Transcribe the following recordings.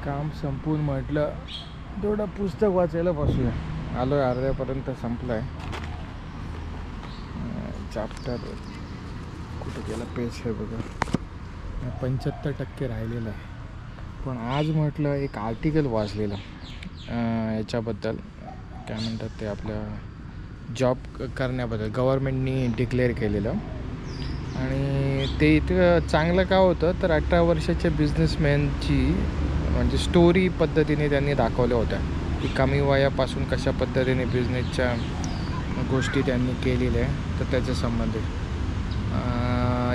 काम संपून म्हटलं थोडं पुस्तक वाचायला बसूया. आलो आहे, अर्ध्यापर्यंत संपलं आहे चॅप्टर. कुठं गेला पेज आहे बघा, 75% राहिलेलं आहे. पण आज म्हटलं एक आर्टिकल वाचलेलं याच्याबद्दल, काय म्हणतात ते, आपल्या जॉब करण्याबद्दल गव्हर्मेंटनी डिक्लेअर केलेलं. आणि ते इतकं चांगलं का होतं तर 18 वर्षाच्या बिझनेसमॅनची म्हणजे स्टोरी पद्धतीने त्यांनी दाखवल्या होत्या की कमी वयापासून कशा पद्धतीने बिझनेसच्या गोष्टी त्यांनी केलेल्या आहे. तर त्याच्या संबंधित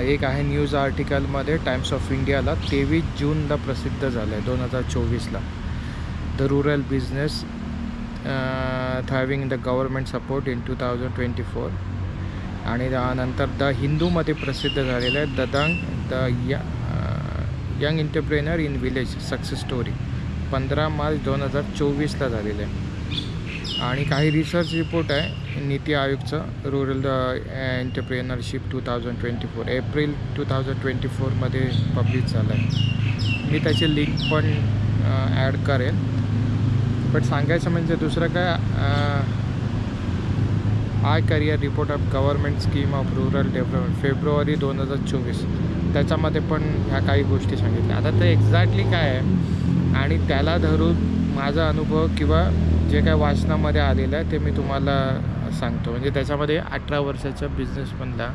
एक आहे न्यूज आर्टिकलमध्ये टाइम्स ऑफ इंडियाला 23 जूनला प्रसिद्ध झालं आहे 2024ला. The rural business thriving the government support in 2024. आणि त्यानंतर द हिंदूमध्ये प्रसिद्ध झालेलं आहे the young entrepreneur in village success story 15 March 2024ला झालेलं आहे. आणि काही रिसर्च रिपोर्ट आहे नीती आयोगचं रुरल एंटरप्रेनरशिप 2024 एप्रिल 2024मध्ये पब्लिश झालं आहे. मी त्याची लिंक पण ॲड करेल. पण सांगायचं म्हणजे दुसरं काय, I career report of government scheme of rural development February 2024, त्याच्यामध्ये पण ह्या काही गोष्टी सांगितल्या. आता ते एक्झॅक्टली काय आहे आणि त्याला धरून माझा अनुभव किंवा जे काय वाचनामध्ये आलेलं आहे ते मी तुम्हाला सांगतो. म्हणजे त्याच्यामध्ये 18 वर्षाच्या बिझनेसमधल्या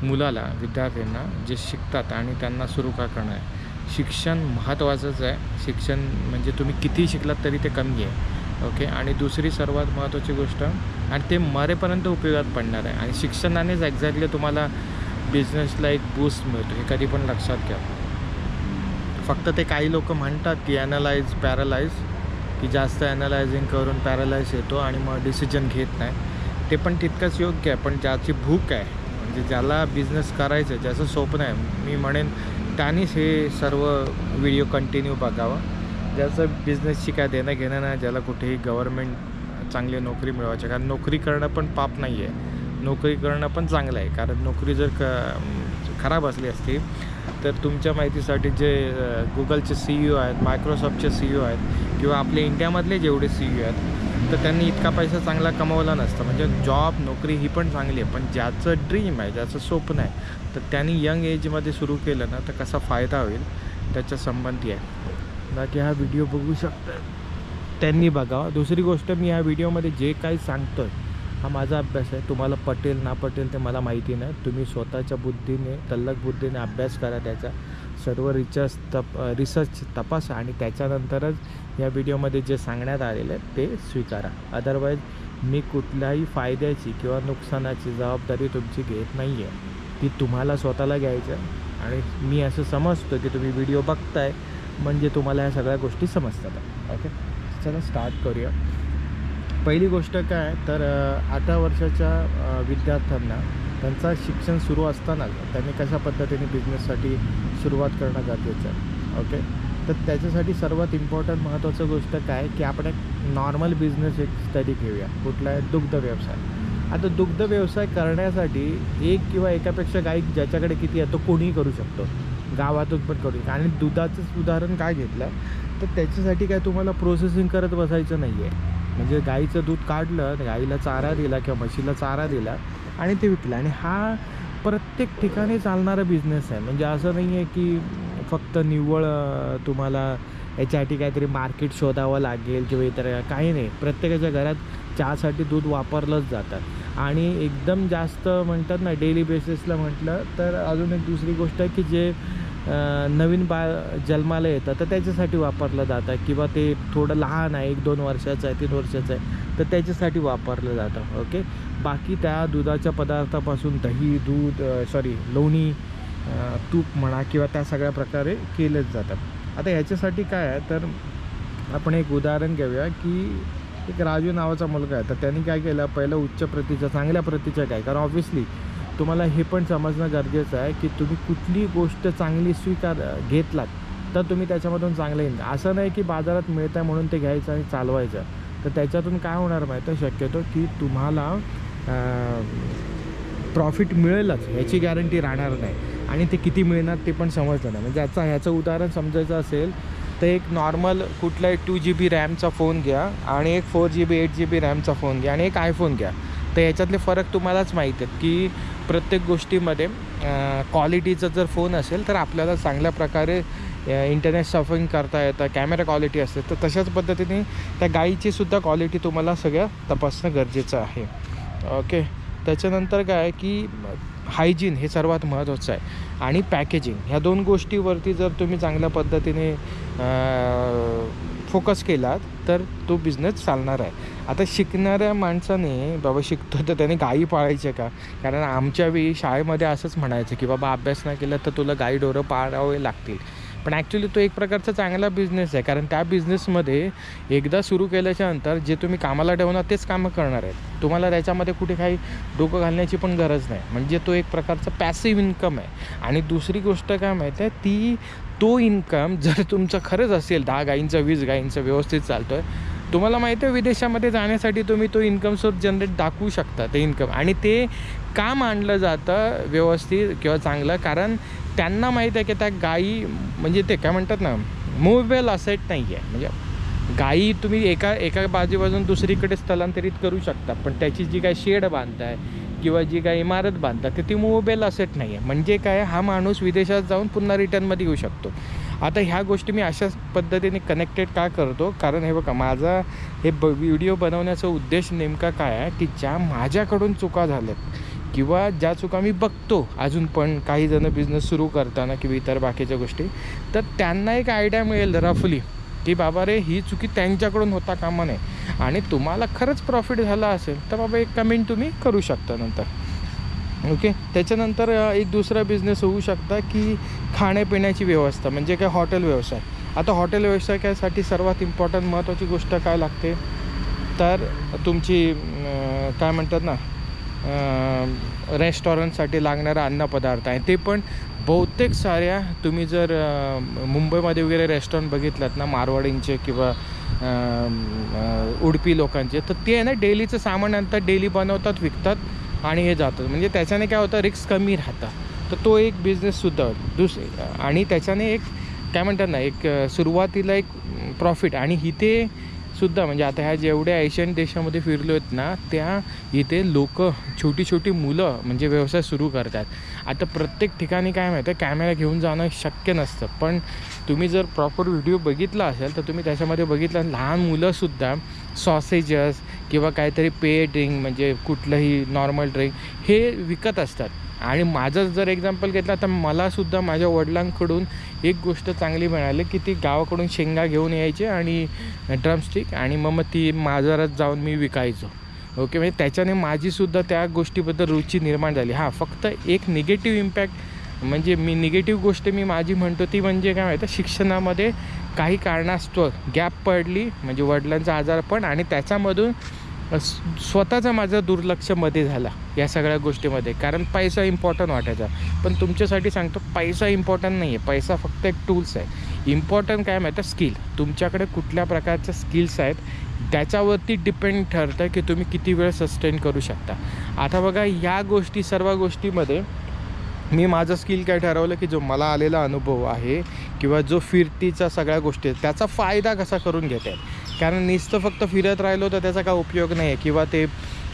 मुलाला, विद्यार्थ्यांना जे शिकतात आणि त्यांना सुरू का करणं आहे. शिक्षण महत्त्वाचंच आहे. शिक्षण म्हणजे तुम्ही किती शिकलात तरी ते कमी आहे. ओके. आणि दुसरी सर्वात महत्त्वाची गोष्ट, आणि ते मरेपर्यंत उपयोगात पडणार आहे. आणि शिक्षणानेच एक्झॅक्टली तुम्हाला बिझनेसला एक बूस्ट मिळतो, हे कधी पण लक्षात घ्या. फक्त ते काही लोक म्हणतात की ॲनालाइज पॅरालाइज, की जास्त ॲनालायझिंग करून पॅरालाइज येतो आणि मग डिसिजन घेत नाही. ते पण तितकंच योग्य आहे. पण ज्याची भूक आहे, म्हणजे ज्याला बिझनेस करायचं आहे, ज्याचं स्वप्न आहे, मी म्हणेन त्यानेच हे सर्व व्हिडिओ कंटिन्यू बघावं. ज्याचं बिझनेसची काय देणं घेणं नाही, ज्याला कुठेही गव्हर्मेंट चांगली नोकरी मिळवायची. कारण नोकरी करणं पण पाप नाही आहे, नोकरी करणं पण चांगलं आहे. कारण नोकरी जर खराब असली असती तर तुमच्या माहितीसाठी जे गुगलचे CEO आहेत, मायक्रोसॉफ्टचे CEO आहेत किंवा आपल्या इंडियामधले जेवढे CEO आहेत तर त्यांनी इतका पैसा चांगला कमवला नसता. म्हणजे जॉब नोकरी ही पण चांगली आहे, पण ज्याचं ड्रीम आहे, ज्याचं स्वप्न आहे, तर त्यांनी यंग एजमध्ये सुरू केलं ना तर कसा फायदा होईल त्याच्या संबंधी आहे. बाकी हा व्हिडिओ बघू शकता त्यांनी बघावा. दुसरी गोष्ट, मी ह्या व्हिडिओमध्ये जे काही सांगतो आहे हा माझा अभ्यास आहे. तुम्हाला पटेल ना पटेल ते मला माहिती नाही. तुम्ही स्वतःच्या बुद्धीने, तल्लख बुद्धीने अभ्यास करा, त्याचा सर्व रिसर्च तपासा आणि त्याच्यानंतरच या व्हिडिओमध्ये जे सांगण्यात आलेलं आहे ते स्वीकारा. अदरवाईज मी कुठल्याही फायद्याची किंवा नुकसानाची जबाबदारी तुमची घेत नाही आहे, ती तुम्हाला स्वतःला घ्यायचं. आणि मी असं समजतो की तुम्ही व्हिडिओ बघताय म्हणजे तुम्हाला ह्या सगळ्या गोष्टी समजतात. ओके, चला स्टार्ट करूया. पहिली गोष्ट काय तर 18 वर्षाच्या विद्यार्थ्यांना त्यांचं शिक्षण सुरू असतानाच त्यांनी कशा पद्धतीने बिझनेससाठी सुरुवात करणं गरजेचं आहे. ओके, तर त्याच्यासाठी सर्वात इम्पॉर्टंट महत्त्वाचं गोष्ट काय की आपण एक नॉर्मल बिझनेस एक स्टडी घेऊया. कुठला आहे? दुग्ध व्यवसाय. आता दुग्ध व्यवसाय करण्यासाठी एक किंवा एकापेक्षा गाई ज्याच्याकडे किती आहे तो कोणीही करू शकतो, गावातून पण करू शकतो. आणि दुधाचंच उदाहरण काय घेतलं तर त्याच्यासाठी काय तुम्हाला प्रोसेसिंग करत बसायचं नाही आहे. म्हणजे गाईचं दूध काढलं, गाईला चारा दिला किंवा म्हशीला चारा दिला आणि ते विकलं. आणि हा प्रत्येक ठिकाणी चालणारा बिझनेस आहे. म्हणजे असं नाही आहे की फक्त निव्वळ तुम्हाला याच्यासाठी काहीतरी मार्केट शोधावं लागेल किंवा इतर काही नाही. प्रत्येकाच्या घरात चहासाठी दूध वापरलंच जातं. आणि एकदम जास्त म्हणतात ना डेली बेसिसला म्हटलं तर अजून एक दुसरी गोष्ट आहे की जे नवीन बाळ जन्माला येतं तर त्याच्यासाठी वापरलं जातं, किंवा ते थोडं लहान आहे, 1-2 वर्षाचं आहे, 3 वर्षाचं आहे, तर त्याच्यासाठी वापरलं जातं. ओके, बाकी त्या दुधाच्या पदार्थापासून दही, दूध, लोणी, तूप म्हणा किंवा त्या सगळ्या प्रकारे केलंच जातं. आता ह्याच्यासाठी काय आहे तर आपण एक उदाहरण घेऊया की एक राजू नावाचा मुलगा आहे. तर त्यांनी काय केलं, पहिलं उच्च प्रतीचं, चांगल्या प्रतीचं काय, कारण ऑब्व्हियसली तुम्हाला हे पण समजणं गरजेचं आहे की तुम्ही कुठली गोष्ट चांगली घेतलात तर तुम्ही त्याच्यामधून चांगलं येईल. असं नाही की बाजारात मिळतं म्हणून ते घ्यायचं आणि चालवायचं. तर त्याच्यातून काय होणार माहिती आहे, शक्यतो की तुम्हाला प्रॉफिट मिळेलच ह्याची गॅरंटी राहणार नाही. आणि ते किती मिळणार ते पण समजलं नाही. म्हणजे ह्याचं उदाहरण समजायचं असेल तर एक नॉर्मल कुठलाही 2GB रॅमचा फोन घ्या आणि एक 4GB 8GB रॅमचा फोन घ्या आणि एक आयफोन घ्या. तर याच्यातले फरक तुम्हालाच माहीत आहेत की प्रत्येक गोष्टीमध्ये क्वालिटीचा जर फोन असेल तर आपल्याला चांगल्या प्रकारे इंटरनेट सर्फिंग करता येतं, कॅमेरा क्वालिटी असते. तर तशाच पद्धतीने त्या गाईचीसुद्धा क्वालिटी तुम्हाला सगळं तपासणं गरजेचं आहे. ओके. त्याच्यानंतर काय आहे की हायजीन हे सर्वात महत्त्वाचं आहे आणि पॅकेजिंग, ह्या 2 गोष्टीवरती जर तुम्ही चांगल्या पद्धतीने फोकस केलात तर तो बिझनेस चालणार आहे. आता शिकणाऱ्या माणसाने बाबा शिकतो तर त्याने गाई पाळायचे का? कारण आमच्या वेळी शाळेमध्ये असंच म्हणायचं की बाबा अभ्यास नाही केला तर तुला गाई ढोरं पाळावे लागतील. पण ॲक्च्युली तो एक प्रकारचा चांगला बिझनेस आहे, कारण त्या बिझनेसमध्ये एकदा सुरू केल्याच्या नंतर जे तुम्ही कामाला ठेवणार तेच कामं करणार आहेत. तुम्हाला त्याच्यामध्ये कुठे काही डोकं घालण्याची पण गरज नाही. म्हणजे तो एक प्रकारचा पॅसिव्ह इन्कम आहे. आणि दुसरी गोष्ट काय माहीत आहे, तो इन्कम जर तुमचं खरंच असेल 10 गाईंचं 20 गाईंचं व्यवस्थित चालतो आहे, तुम्हाला माहिती आहे विदेशामध्ये जाण्यासाठी तुम्ही तो इन्कम सोर्स जनरेट दाखवू शकता ते इन्कम. आणि ते का मानलं जातं व्यवस्थित किंवा चांगलं, कारण त्यांना माहीत आहे की त्या गाई म्हणजे ते काय म्हणतात ना, मूवेबल असेट नाही आहे. म्हणजे गाई तुम्ही एका बाजूपासून दुसरीकडे स्थलांतरित करू शकता, पण त्याची जी काही शेड बांधताय किंवा जी काही इमारत बांधतात तर ती मूवेबल असेट नाही आहे. म्हणजे काय, हा माणूस विदेशात जाऊन पुन्हा रिटर्नमध्ये येऊ शकतो. आता ह्या गोष्टी मी अशाच पद्धतीने कनेक्टेड का करतो, कारण हे बघा माझा व्हिडिओ बनवण्याचा उद्देश नेमका काय आहे की ज्या माझ्याकडून चुका झाल्यात किंवा ज्या चुका मी बघतो अजून पण काही जण बिझनेस सुरू करताना किंवा इतर बाकीच्या गोष्टी, तर त्यांना एक आयडिया मिळेल रफली की बाबा रे ही चुकी त्यांच्याकडून होता कामा नये. आणि तुम्हाला खरंच प्रॉफिट झाला असेल तर बाबा एक कमेंट तुम्ही करू शकता नंतर. ओके. त्याच्यानंतर एक दुसरा बिझनेस होऊ शकता की खाण्यापिण्याची व्यवस्था, म्हणजे काय हॉटेल व्यवसाय. आता हॉटेल व्यवसायासाठी सर्वात इम्पॉर्टंट महत्त्वाची गोष्ट काय लागते, तर तुमची काय म्हणतात ना, रेस्टॉरंटसाठी लागणारा अन्नपदार्थ आहे. ते पण बहुतेक साऱ्या तुम्ही जर मुंबईमध्ये वगैरे रेस्टॉरंट बघितलात ना मारवाडींचे किंवा उडपी लोकांचे, तर ते आहे ना डेलीचं सामान आणतात, डेली बनवतात, विकतात आणि हे जातात. म्हणजे त्याच्याने काय होतं, रिस्क कमी राहतं. तर तो एक बिझनेससुद्धा आणि त्याच्याने एक काय म्हणतात ना, एक सुरुवातीला एक प्रॉफिट. आणि इथे सुद्धा म्हणजे आता ह्या जेवढ्या एशियन देशामध्ये फिरलो आहेत ना, त्या इथे लोक छोटी छोटी मुलं म्हणजे व्यवसाय सुरू करतात. आता प्रत्येक ठिकाणी काय माहिती आहे, कॅमेरा घेऊन जाणं शक्य नसतं, पण तुम्ही जर प्रॉपर व्हिडिओ बघितला असेल तर तुम्ही त्याच्यामध्ये बघितलं लहान मुलंसुद्धा सॉसेजेस किंवा काहीतरी पेय ड्रिंक म्हणजे कुठलंही नॉर्मल ड्रिंक हे विकत असतात. आणि माझं जर एक्झाम्पल घेतलं तर मलासुद्धा माझ्या वडिलांकडून एक गोष्ट चांगली मिळाली की ती गावाकडून शेंगा घेऊन यायचे आणि ड्रमस्टिक, आणि मग ती बाजारात जाऊन मी विकायचो. ओके. म्हणजे त्याच्याने माझीसुद्धा त्या गोष्टीबद्दल रुची निर्माण झाली. हां, फक्त एक निगेटिव्ह इम्पॅक्ट म्हणजे निगेटिव्ह गोष्ट मी माझी म्हणतो ती म्हणजे काय माहिती आहे, शिक्षणामध्ये काही कारणास्तव गॅप पडली, म्हणजे वडिलांचा आजारपण, आणि त्याच्यामधून स्वतःचा माझं दुर्लक्षमध्ये झाला या सगळ्या गोष्टीमध्ये. कारण पैसा इम्पॉर्टंट वाटायचा, पण तुमच्यासाठी सांगतो पैसा इम्पॉर्टंट नाही आहे. पैसा फक्त एक टूल्स आहे. इम्पॉर्टंट काय माहिती आहे, स्किल. तुमच्याकडे कुठल्या प्रकारच्या स्किल्स आहेत त्याच्यावरती डिपेंड ठरतं की तुम्ही किती वेळ सस्टेन करू शकता. आता बघा या गोष्टी सर्व गोष्टीमध्ये मी माझं स्किल काय ठरवलं की जो मला आलेला अनुभव आहे किंवा जो फिरतीचा सगळ्या गोष्टी आहेत त्याचा फायदा कसा करून घेता येईल. कारण नुसतं फक्त फिरत राहिलो तर त्याचा काय उपयोग नाही आहे. किंवा ते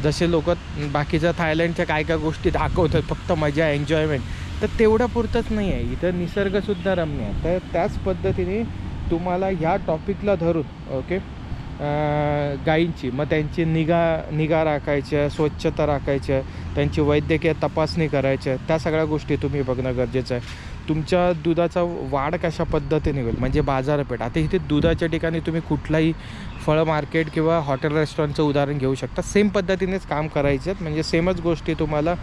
जसे लोक बाकीच्या थायलंडच्या काय काय गोष्टी दाखवतात फक्त मजा एन्जॉयमेंट, तर तेवढं पुरतंच नाही आहे. इथं निसर्गसुद्धा रम्य आहे. तर त्याच पद्धतीने तुम्हाला ह्या टॉपिकला धरून ओके गायींची मग त्यांची निगा राखायच्या, स्वच्छता राखायच्या, त्यांची वैद्यकीय तपासणी करायच्या, त्या सगळ्या गोष्टी तुम्ही बघणं गरजेचं आहे. तुमच्या दुधाचा वाढ कशा पद्धतीने होईल म्हणजे बाजारपेठ. आता इथे दुधाच्या ठिकाणी तुम्ही कुठलाही फळ मार्केट किंवा हॉटेल रेस्टॉरंटचं उदाहरण घेऊ शकता. सेम पद्धतीनेच काम करायचे आहेत, म्हणजे सेमच गोष्टी तुम्हाला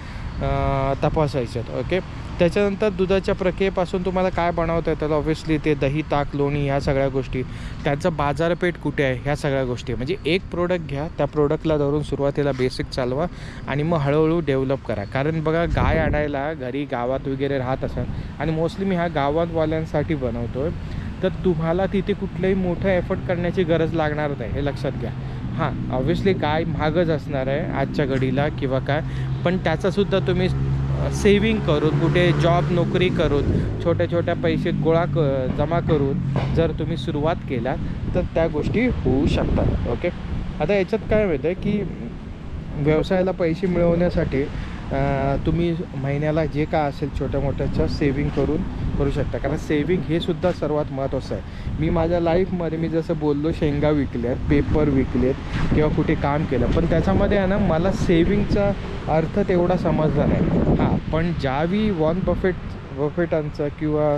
तपासायच्या आहेत. ओके. त्याच्यानंतर दुधाच्या प्रक्रियेपासून तुम्हाला काय बनवता येतं, ऑब्व्हियसली ते दही, ताक, लोणी ह्या सगळ्या गोष्टी, त्याचं बाजारपेठ कुठे आहे ह्या सगळ्या गोष्टी. म्हणजे एक प्रोडक्ट घ्या, त्या प्रोडक्टला धरून सुरुवातीला बेसिक चालवा आणि मग हळूहळू डेव्हलप करा. कारण बघा गाय आणायला घरी गावात वगैरे राहत असाल, आणि मोस्टली मी ह्या गावातवाल्यांसाठी बनवतो आहे, तर तुम्हाला तिथे कुठलंही मोठं एफर्ट करण्याची गरज लागणार नाही, हे लक्षात घ्या. हां, ऑब्व्हियसली गाय महागच असणार आहे आजच्या घडीला किंवा काय, पण त्याचासुद्धा तुम्ही सेविंग करून, कुठे जॉब नोकरी करून, छोट्या छोट्या पैसे जमा करून जर तुम्ही सुरुवात केला तर त्या गोष्टी होऊ शकतात. ओके. आता याच्यात काय माहिती आहे की व्यवसायाला पैसे मिळवण्यासाठी तुम्ही महिन्याला जे काय असेल छोट्या मोठ्याचं सेविंग करू शकता. कारण सेविंग हे सुद्धा सर्वात महत्त्वाचं आहे. मी माझ्या लाईफमध्ये मी जसं बोललो, शेंगा विकल्यात, पेपर विकलेत किंवा कुठे काम केलं, पण त्याच्यामध्ये आहे ना मला सेविंगचा अर्थ तेवढा समजला नाही. हां, पण ज्यावेळी वॉरन बफेटांचं किंवा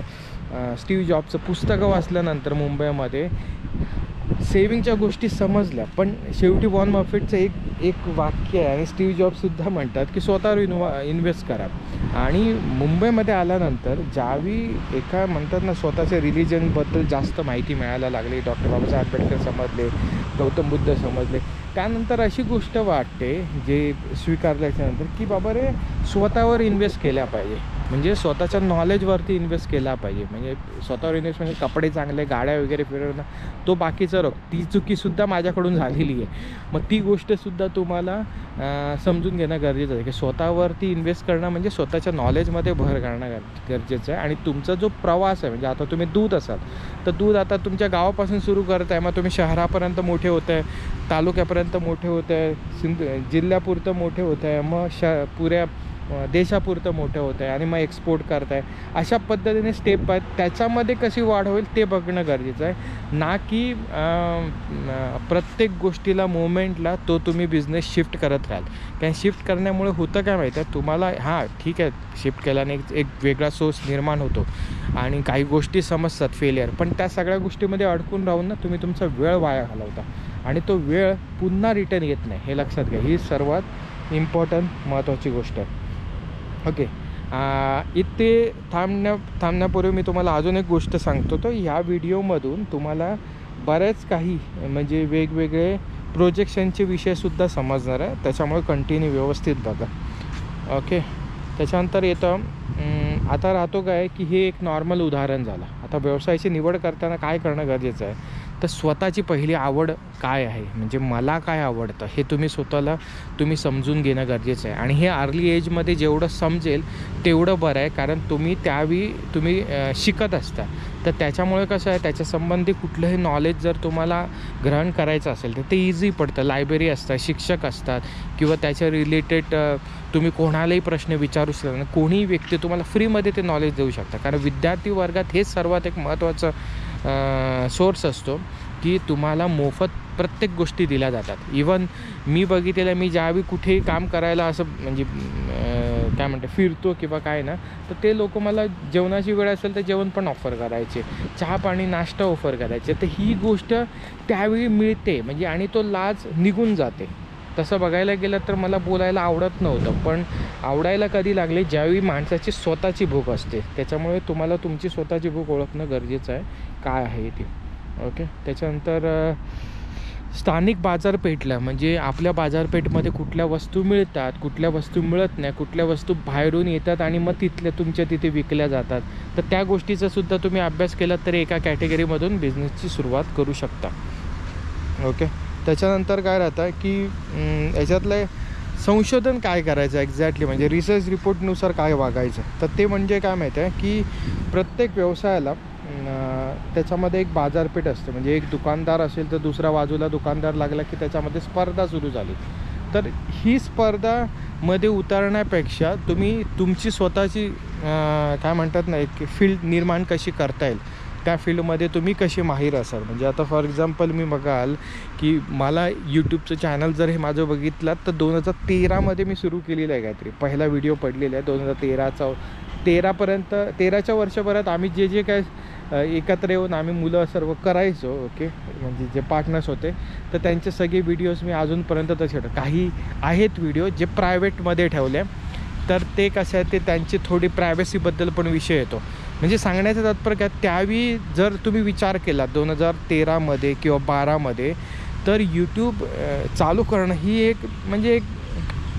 स्टीव्ह जॉबचं पुस्तकं वाचल्यानंतर मुंबईमध्ये सेविंगच्या गोष्टी समजल्या. पण शेवटी वॉरन बफेटचं एक वाक्य आहे आणि स्टीव्ह जॉबसुद्धा म्हणतात की स्वतःवर इन्व्हेस्ट करा. आणि मुंबईमध्ये आल्यानंतर ज्यावेळी एका म्हणतात ना स्वतःच्या रिलिजनबद्दल जास्त माहिती मिळायला लागली, डॉक्टर बाबासाहेब आंबेडकर समजले, गौतम बुद्ध समजले, त्यानंतर अशी गोष्ट वाटते जे स्वीकारल्याच्यानंतर की बाबा रे स्वतःवर इन्व्हेस्ट केल्या पाहिजे. म्हणजे स्वतःच्या नॉलेजवरती इन्व्हेस्ट केला पाहिजे. म्हणजे स्वतःवर इन्व्हेस्ट म्हणजे कपडे चांगले, गाड्या वगैरे फिरवणं, तो बाकीचं रोग. ती चुकीसुद्धा माझ्याकडून झालेली आहे. मग ती गोष्टसुद्धा तुम्हाला समजून घेणं गरजेचं आहे की स्वतःवरती इन्व्हेस्ट करणं म्हणजे स्वतःच्या नॉलेजमध्ये भर घालणं गरजेचं आहे. आणि तुमचा जो प्रवास आहे, म्हणजे आता तुम्ही दूध असाल तर दूध आता तुमच्या गावापासून सुरू करत आहे, मग तुम्ही शहरापर्यंत मोठे होत आहे, तालुक्यापर्यंत मोठे होत आहे, जिल्ह्यापुरतं मोठे होत आहे, मग पुऱ्या देशापुरतं मोठं होतं आहे आणि मग एक्सपोर्ट करताय. अशा पद्धतीने स्टेप आहेत. त्याच्यामध्ये कशी वाढ होईल ते बघणं गरजेचं आहे, ना की प्रत्येक गोष्टीला मोमेंटला तो तुम्ही बिझनेस शिफ्ट करत राहाल. कारण शिफ्ट करण्यामुळे होतं काय माहिती आहे तुम्हाला, हां ठीक आहे शिफ्ट केल्याने एक वेगळा सोर्स निर्माण होतो आणि काही गोष्टी समजतात फेलियर, पण त्या सगळ्या गोष्टीमध्ये अडकून राहून ना तुम्ही तुमचा वेळ वाया घालवता आणि तो वेळ पुन्हा रिटर्न येत नाही. हे लक्षात घ्या, ही सर्वात इम्पॉर्टंट महत्त्वाची गोष्ट आहे. ओके. इथे थांबण्यापूर्वी मी तुम्हाला अजून एक गोष्ट सांगतो. तर ह्या व्हिडिओमधून तुम्हाला बरेच काही म्हणजे वेगवेगळे प्रोजेक्शनचे विषयसुद्धा समजणार आहे, त्याच्यामुळे कंटिन्यू व्यवस्थित बघा. ओके. त्याच्यानंतर येतं आता राहतो काय की हे एक नॉर्मल उदाहरण झालं. आता व्यवसायाची निवड करताना काय करणं गरजेचं आहे, तर स्वतःची पहिली आवड काय आहे, म्हणजे मला काय आवडतं हे तुम्ही समजून घेणं गरजेचं आहे. आणि हे अर्ली एजमध्ये जेवढं समजेल तेवढं बरं आहे, कारण तुम्ही शिकत असता. तर त्याच्यामुळे कसं आहे, त्याच्यासंबंधी कुठलंही नॉलेज जर तुम्हाला ग्रहण करायचं असेल तर ते इझी पडतं. लायब्ररी असतात, शिक्षक असतात किंवा त्याच्या रिलेटेड तुम्ही कोणालाही प्रश्न विचारू शकता. कोणीही व्यक्ती तुम्हाला फ्रीमध्ये ते नॉलेज देऊ शकता. कारण विद्यार्थी वर्गात हेच सर्वात एक महत्त्वाचं सोर्स असतो की तुम्हाला मोफत प्रत्येक गोष्टी दिल्या जातात. इवन मी बघितलेलं, मी ज्यावेळी कुठेही काम करायला असं म्हणजे काय म्हणते फिरतो किंवा काय ना, तर ते लोक मला जेवणाची वेळ असेल तर जेवण पण ऑफर करायचे, चहा पाणी नाश्ता ऑफर करायचे. तर ही गोष्ट त्यावेळी मिळते म्हणजे आणि तो लाज निघून जाते. तसं बघायला गेलं तर मला बोलायला आवडत नव्हतं, पण आवडायला कधी लागले ज्यावेळी माणसाची स्वतःची भूक असते. त्याच्यामुळे तुम्हाला तुमची स्वतःची भूक ओळखणं गरजेचं आहे काय आहे ती. ओके. त्याच्यानंतर स्थानिक बाजारपेठला म्हणजे आपल्या बाजारपेठमध्ये कुठल्या वस्तू मिळतात, कुठल्या वस्तू मिळत नाही, कुठल्या वस्तू बाहेरून येतात आणि मग तुमच्या तिथे विकल्या जातात. तर त्या गोष्टीचा सुद्धा तुम्ही अभ्यास केला तरी एका कॅटेगरीमधून बिझनेसची सुरुवात करू शकता. ओके. त्याच्यानंतर काय राहतं की याच्यातलं संशोधन काय करायचं एक्झॅक्टली, म्हणजे रिसर्च रिपोर्टनुसार काय वागायचं. तर ते म्हणजे काय माहिती आहे की प्रत्येक व्यवसायाला त्याच्यामध्ये एक बाजारपेठ असते. म्हणजे एक दुकानदार असेल तर दुसऱ्या बाजूला दुकानदार लागला की त्याच्यामध्ये स्पर्धा सुरू झाली. तर ही स्पर्धामध्ये उतरण्यापेक्षा तुम्ही तुमची स्वतःची काय म्हणतात ना एक फील्ड निर्माण कशी करता येईल, त्या फील्डमध्ये तुम्ही कशी माहीर असाल. म्हणजे आता फॉर एक्झाम्पल मी बघाल की मला यूट्यूबचं चॅनल जर हे माझं बघितलं तर 2013मध्ये मी सुरू केलेलं आहे. काहीतरी पहिला व्हिडिओ पडलेला आहे 2013च्या वर्षभरात आम्ही जे काय एकत्र येऊन आम्ही मुलं सर्व करायचो. ओके. म्हणजे जे पार्टनर्स होते तर त्यांचे सगळे व्हिडिओज मी अजूनपर्यंत तसे काही आहेत व्हिडिओ जे प्रायव्हेटमध्ये ठेवले. तर ते कसं आहे, ते त्यांची थोडी प्रायव्हसीबद्दल पण विषय येतो. म्हणजे सांगण्याचं तात्पर्य काय, त्यावेळी जर तुम्ही विचार केला 2013मध्ये किंवा 2012मध्ये तर यूट्यूब चालू करणं ही एक म्हणजे एक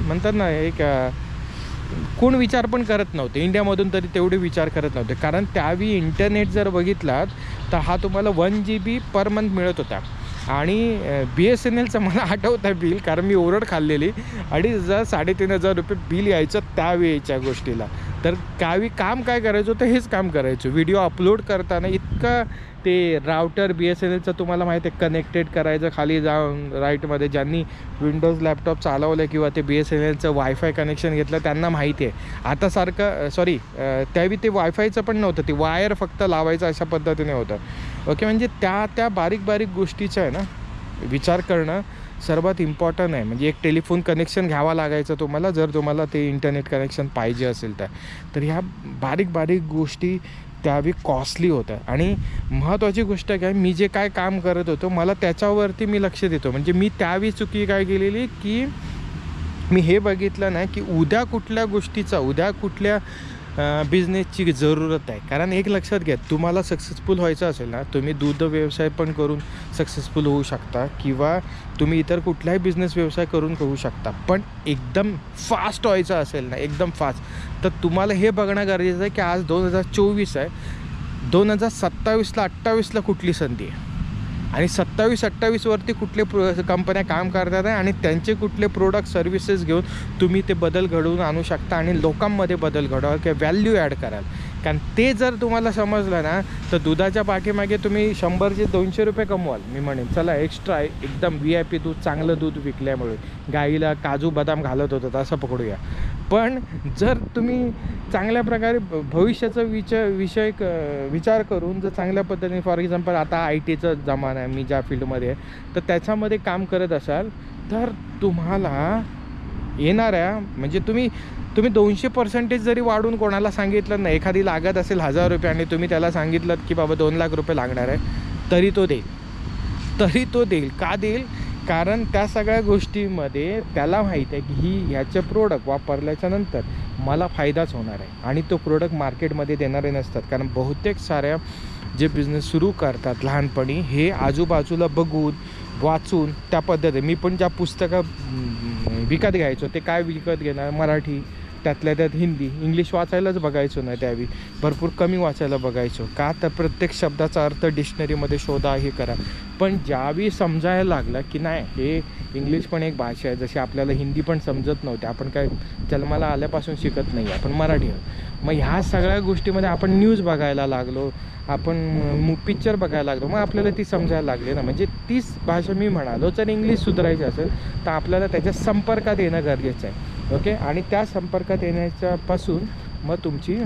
म्हणतात ना एक कोण विचार पण करत नव्हते इंडियामधून, तरी तेवढे विचार करत नव्हते. कारण त्यावेळी इंटरनेट जर बघितलात तर हा तुम्हाला 1 GB पर मंथ मिळत होता. आणि BSNLचं मला आठवतं आहे बिल, कारण मी ओरड खाल्लेली. 2,500 3,500 रुपये बिल यायचं त्यावेळेच्या गोष्टीला. तर काम काय करायचं होतं, हेच काम करायचं. व्हिडिओ अपलोड करताना इतका ते राउटर BSNLचं तुम्हाला माहिती आहे कनेक्टेड करायचं, खाली जाऊन राईटमध्ये ज्यांनी विंडोज लॅपटॉप चालवलं किंवा ते BSNLचं वायफाय कनेक्शन घेतलं त्यांना माहिती आहे. आता सारखं त्यावेळी ते वायफायचं पण नव्हतं, ते वायर फक्त लावायचं अशा पद्धतीने होतं. ओके, म्हणजे त्या बारीक बारीक गोष्टीचं आहे ना विचार करणं सर्वात इम्पॉर्टंट आहे. म्हणजे एक टेलिफोन कनेक्शन घ्यावा लागायचं तुम्हाला, जर तुम्हाला ते इंटरनेट कनेक्शन पाहिजे असेल तर ह्या बारीक बारीक गोष्टी त्यावेळी कॉस्टली होतं. आणि महत्त्वाची गोष्ट काय, मी जे काय काम करत होतो मला त्याच्यावरती मी लक्ष देतो. म्हणजे मी त्यावेळी चुकी काय केलेली की मी हे बघितलं नाही की उद्या कुठल्या गोष्टीचा, उद्या कुठल्या बिझनेसची जरूरत आहे. कारण एक लक्षात घ्या, तुम्हाला सक्सेसफुल व्हायचं असेल ना, तुम्ही दूध व्यवसाय पण करून सक्सेसफुल होऊ शकता किंवा तुम्ही इतर कुठलाही बिझनेस व्यवसाय करून होऊ शकता. पण एकदम फास्ट व्हायचं असेल ना, एकदम फास्ट, तर तुम्हाला हे बघणं गरजेचं आहे की आज 2024 आहे, 2027ला 28ला कुठली संधी आहे आणि 27-28वरती कुठले कंपन्या काम करतात आहे आणि त्यांचे कुठले प्रोडक्ट सर्व्हिसेस घेऊन तुम्ही ते बदल घडवून आणू शकता आणि लोकांमध्ये बदल घडवाल किंवा व्हॅल्यू ॲड कराल. कारण ते जर तुम्हाला समजलं ना, तर दुधाच्या पाठीमागे तुम्ही 100 200 रुपये कमवाल. मी म्हणेन चला एक्स्ट्रा एकदम VIP दूध, चांगलं दूध विकल्यामुळे गाईला काजू बदाम घालत होतं असं पकडूया. पण जर तुम्ही चांगल्या प्रकारे भविष्याचा विचार करून जर चांगल्या पद्धतीने, फॉर एक्झाम्पल आता IT चा जमाना आहे, मी ज्या फील्डमध्ये आहे, तर त्याच्यामध्ये काम करत असाल तर तुम्हाला येणाऱ्या, म्हणजे तुम्ही 200% जरी वाढून कोणाला सांगितलं ना, एखादी लागत असेल 1,000 रुपये आणि तुम्ही त्याला सांगितलं की बाबा 2 लाख रुपये लागणार आहे, तरी तो देईल. का देईल? कारण त्या सगळ्या गोष्टीमध्ये त्याला माहीत आहे की ह्याचे प्रोडक्ट वापरल्याच्या नंतर मला फायदाच होणार आहे आणि तो प्रोडक्ट मार्केटमध्ये देणारे नसतात. कारण बहुतेक साऱ्या जे बिझनेस सुरू करतात लहानपणी, हे आजूबाजूला बघून वाचून त्या पद्धतीने, मी पण ज्या पुस्तकं विकत घ्यायचो ते काय विकत घेणार, मराठी, त्यातल्या त्यात हिंदी, इंग्लिश वाचायलाच बघायचो नाही त्यावेळी, भरपूर कमी वाचायला बघायचो. का तर प्रत्येक शब्दाचा अर्थ डिक्शनरीमध्ये शोधा, हे करा. पण ज्यावेळी समजायला लागलं की नाही, हे इंग्लिश पण एक भाषा आहे, जशी आपल्याला हिंदी पण समजत नव्हते, आपण काय जन्माला आल्यापासून शिकत नाही, आपण मराठी आहोत. मग ह्या सगळ्या गोष्टीमध्ये आपण न्यूज बघायला लागलो, आपण पिक्चर बघायला लागलो, मग आपल्याला ती समजायला लागली ना. म्हणजे तीच भाषा मी म्हणालो, जर इंग्लिश सुधारायची असेल तर आपल्याला त्याच्या संपर्कात येणं गरजेचं आहे. ओके, आणि त्या संपर्कात येण्याच्यापासून मग तुमची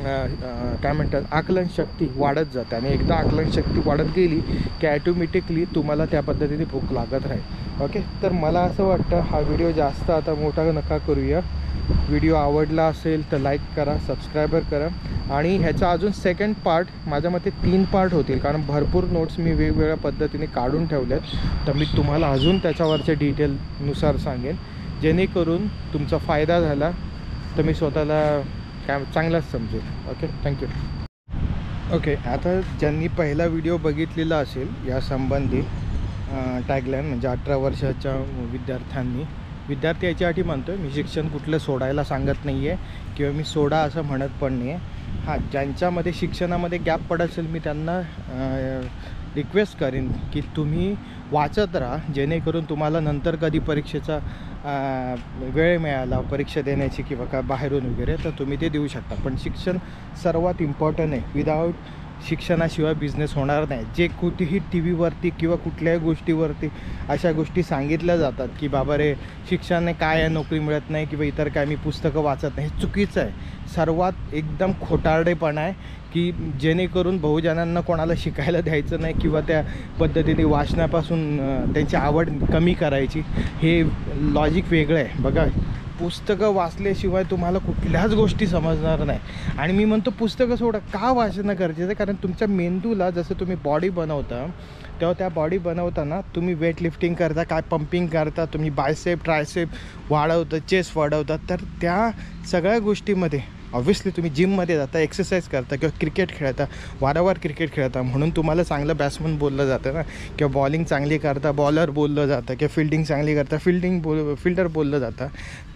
काय म्हणतात आकलनशक्ती वाढत जाते आणि एकदा आकलनशक्ती वाढत गेली की ॲटोमॅटिकली तुम्हाला त्या पद्धतीने भूक लागत राहील. ओके, तर मला असं वाटतं हा व्हिडिओ जास्त आता मोठा नका करूया. व्हिडिओ आवडला असेल तर लाईक करा, सबस्क्रायबर करा आणि ह्याचा अजून सेकंड पार्ट, माझ्या मते 3 पार्ट होतील, कारण भरपूर नोट्स मी वेगवेगळ्या पद्धतीने काढून ठेवल्यात. तर मी तुम्हाला अजून त्याच्यावरच्या डिटेलनुसार सांगेन, जेणेकरून तुमचा फायदा झाला तर मी स्वतःला काय चांगलाच समजेल. Okay, thank you. ओके, आता ज्यांनी पहिला व्हिडिओ बघितलेला असेल या संबंधी टॅगलाईन, म्हणजे 18 वर्षाच्या विद्यार्थी याच्यासाठी म्हणतो आहे, मी शिक्षण कुठलं सोडायला सांगत नाही आहे किंवा मी सोडा असं म्हणत पण नाही आहे. हां, ज्यांच्यामध्ये शिक्षणामध्ये गॅप पडत असेल मी त्यांना रिक्वेस्ट करेन की तुम्ही वाचत राहा, जेणेकरून तुम्हाला नंतर कधी परीक्षेचा वेळ मिळाला परीक्षा देण्याची किंवा का बाहेरून वगैरे, तर तुम्ही ते देऊ शकता. पण शिक्षण सर्वात इम्पॉर्टंट आहे. विदाऊट शिक्षणाशिवाय बिझनेस होणार नाही. जे कुठेही TV वरती किंवा कुठल्याही गोष्टीवरती अशा गोष्टी सांगितल्या जातात की बाबा रे शिक्षणाने काय आहे, नोकरी मिळत नाही किंवा इतर काय, मी पुस्तकं वाचत नाही, हे चुकीचं आहे. सर्वात एकदम खोटारडेपणा आहे की जेणेकरून बहुजनांना कोणाला शिकायला द्यायचं नाही किंवा त्या पद्धतीने वाचण्यापासून त्यांची आवड कमी करायची. हे लॉजिक वेगळं आहे. बघा, पुस्तकं वाचल्याशिवाय तुम्हाला कुठल्याच गोष्टी समजणार नाही. आणि मी म्हणतो पुस्तकं सोडा, का वाचणं गरजेचं आहे? कारण तुमच्या मेंदूला जसं तुम्ही बॉडी बनवता तेव्हा त्या बॉडी बनवताना तुम्ही वेट लिफ्टिंग करता, काय पंपिंग करता, तुम्ही बायसेप ट्रायसेप वाढवता, चेस्ट वाढवतात, तर त्या सगळ्या गोष्टीमध्ये ऑब्व्हियसली तुम्ही जिममध्ये जाता, एक्सरसाइज करता किंवा क्रिकेट खेळता, वारंवार क्रिकेट खेळता म्हणून तुम्हाला चांगलं बॅट्समन बोललं जातं ना, किंवा बॉलिंग चांगली करता बॉलर बोललं जातं, किंवा फिल्डिंग चांगली करता फिल्डर बोललं जातं.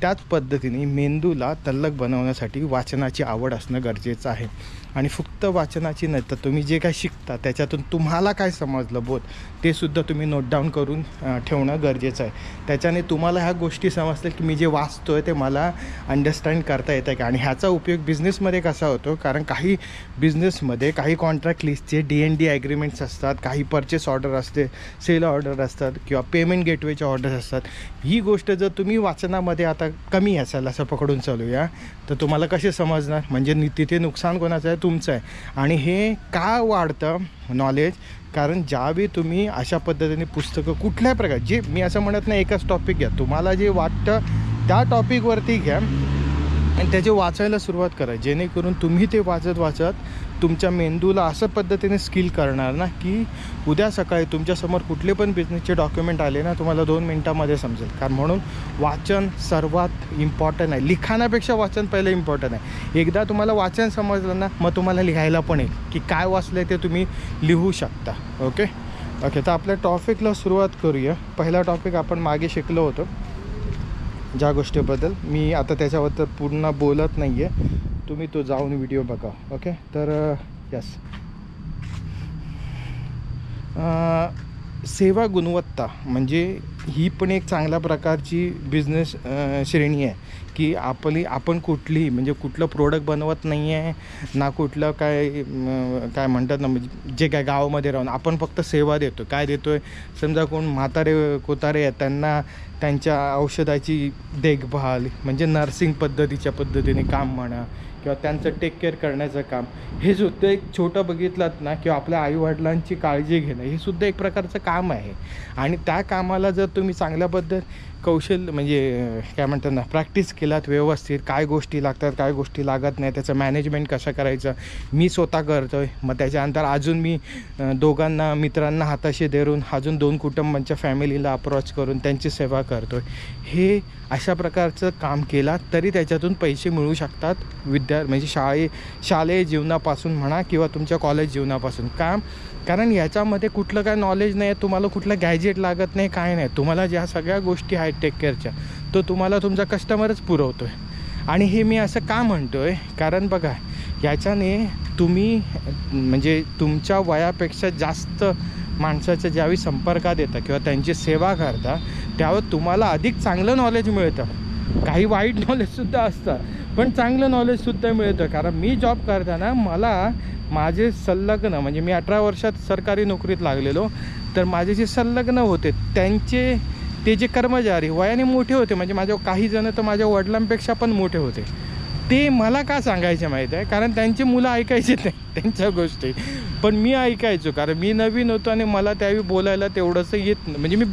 त्याच पद्धतीने मेंदूला तल्लख बनवण्यासाठी वाचनाची आवड असणं गरजेचं आहे. आणि फक्त वाचनाची नाही तर तुम्ही जे काय शिकता त्याच्यातून तुम्हाला काय समजलं बोध ते सुद्धा तुम्ही नोट डाऊन करून ठेवणं गरजेचं आहे. त्याच्याने तुम्हाला ह्या गोष्टी समजतील की मी जे वाचतो आहे ते मला अंडरस्टँड करता येतं आहे का. आणि ह्याचा उपयोग बिझनेसमध्ये कसा होतो, कारण काही बिझनेसमध्ये काही कॉन्ट्रॅक्ट लिस्टचे D&D ॲग्रीमेंट्स असतात, काही परचेस ऑर्डर असते, सेल ऑर्डर असतात किंवा पेमेंट गेटवेच्या ऑर्डर्स असतात. ही गोष्ट जर तुम्ही वाचनामध्ये आता कमी असाल असं पकडून चालूया तर तुम्हाला कसे समजणार, म्हणजे तिथे नुकसान कोणाचं आहे, तुमचं आहे. आणि हे का वाढतं नॉलेज, कारण ज्यावेळी तुम्ही अशा पद्धतीने पुस्तकं कुठल्या प्रकार जे मी असं म्हणत नाही एकच टॉपिक घ्या, तुम्हाला जे वाटतं त्या टॉपिकवरती घ्या आणि त्याचे वाचायला सुरुवात करा, जेणेकरून तुम्ही ते वाचत तुमच्या मेंदूला असं पद्धतीने स्किल करणार ना की उद्या सकाळी तुमच्यासमोर कुठले पण बिझनेसचे डॉक्युमेंट आले ना तुम्हाला 2 मिनटामध्ये समजेल. कारण म्हणून वाचन सर्वात इम्पॉर्टंट आहे. लिखाणापेक्षा वाचन पहिलं इम्पॉर्टंट आहे. एकदा तुम्हाला वाचन समजलं ना मग तुम्हाला लिहायला पण येईल की काय वाचलं आहे ते तुम्ही लिहू शकता. ओके तर आपल्या टॉपिकला सुरुवात करूया. पहिला टॉपिक आपण मागे शिकलो होतो ज्या गोष्टीबद्दल, मी आता त्याच्याबद्दल पूर्ण बोलत नाही आहे, तुम्ही तो जाऊन व्हिडिओ बघा. ओके तर यस, सेवा गुणवत्ता म्हणजे ही पण एक चांगल्या प्रकारची बिझनेस श्रेणी आहे की आपण कुठलीही म्हणजे कुठलं प्रोडक्ट बनवत नाही आहे ना, कुठलं काय म्हणतात ना, म्हणजे जे काय गावामध्ये राहून आपण फक्त सेवा देतो. काय देतो आहे, समजा कोण म्हातारे कोतारे आहेत त्यांना त्यांच्या औषधाची देखभाल म्हणजे नर्सिंग पद्धतीने काम म्हणा किंवा त्यांचं टेक केअर करण्याचं काम, हे सुद्धा एक छोटं बघितलात ना किंवा आपल्या आईवडिलांची काळजी घेणं हे सुद्धा एक प्रकारचं काम आहे. आणि त्या कामाला जर तुम्ही चांगल्या कौशल्य म्हणजे काय म्हणतात ना प्रॅक्टिस केलात व्यवस्थित, काय गोष्टी लागतात काय गोष्टी लागत नाही, त्याचं मॅनेजमेंट कसं करायचं मी स्वतः करतो आहे. मग त्याच्यानंतर अजून मी दोघांना मित्रांना हाताशी धरून अजून 2 कुटुंबांच्या फॅमिलीला अप्रोच करून त्यांची सेवा करतो आहे. हे अशा प्रकारचं काम केला तरी त्याच्यातून पैसे मिळू शकतात म्हणजे शालेय जीवनापासून म्हणा किंवा तुमच्या कॉलेज जीवनापासून. कारण याच्यामध्ये कुठलं काय नॉलेज नाही आहे, तुम्हाला कुठलं गॅजेट लागत नाही, काय नाही. तुम्हाला ज्या सगळ्या गोष्टी आहेत टेक केअरच्या तो तुम्हाला तुमचा कस्टमरच पुरवतो आहे. आणि हे मी असं का म्हणतो आहे, कारण बघा याच्याने तुम्ही म्हणजे तुमच्या वयापेक्षा जास्त माणसाच्या ज्यावेळी संपर्कात येतं किंवा त्यांची सेवा करता त्यावर तुम्हाला अधिक चांगलं नॉलेज मिळतं. काही वाईट नॉलेजसुद्धा असतं पण चांगलं नॉलेजसुद्धा मिळतं. कारण मी जॉब करताना मला माझे संलग्न म्हणजे मी 18 वर्षात सरकारी नोकरीत लागलेलो, तर माझे जे संलग्न होते ते जे कर्मचारी वयाने मोठे होते, म्हणजे माझ्या काही जण तर माझ्या वडिलांपेक्षा पण मोठे होते, ते मला का सांगायचे माहीत आहे, कारण त्यांची मुलं ऐकायचे नाही त्यांच्या गोष्टी, पण मी ऐकायचो. कारण मी नवीन होतो आणि मला त्यावेळी बोलायला तेवढंसं येत नाही, म्हणजे मी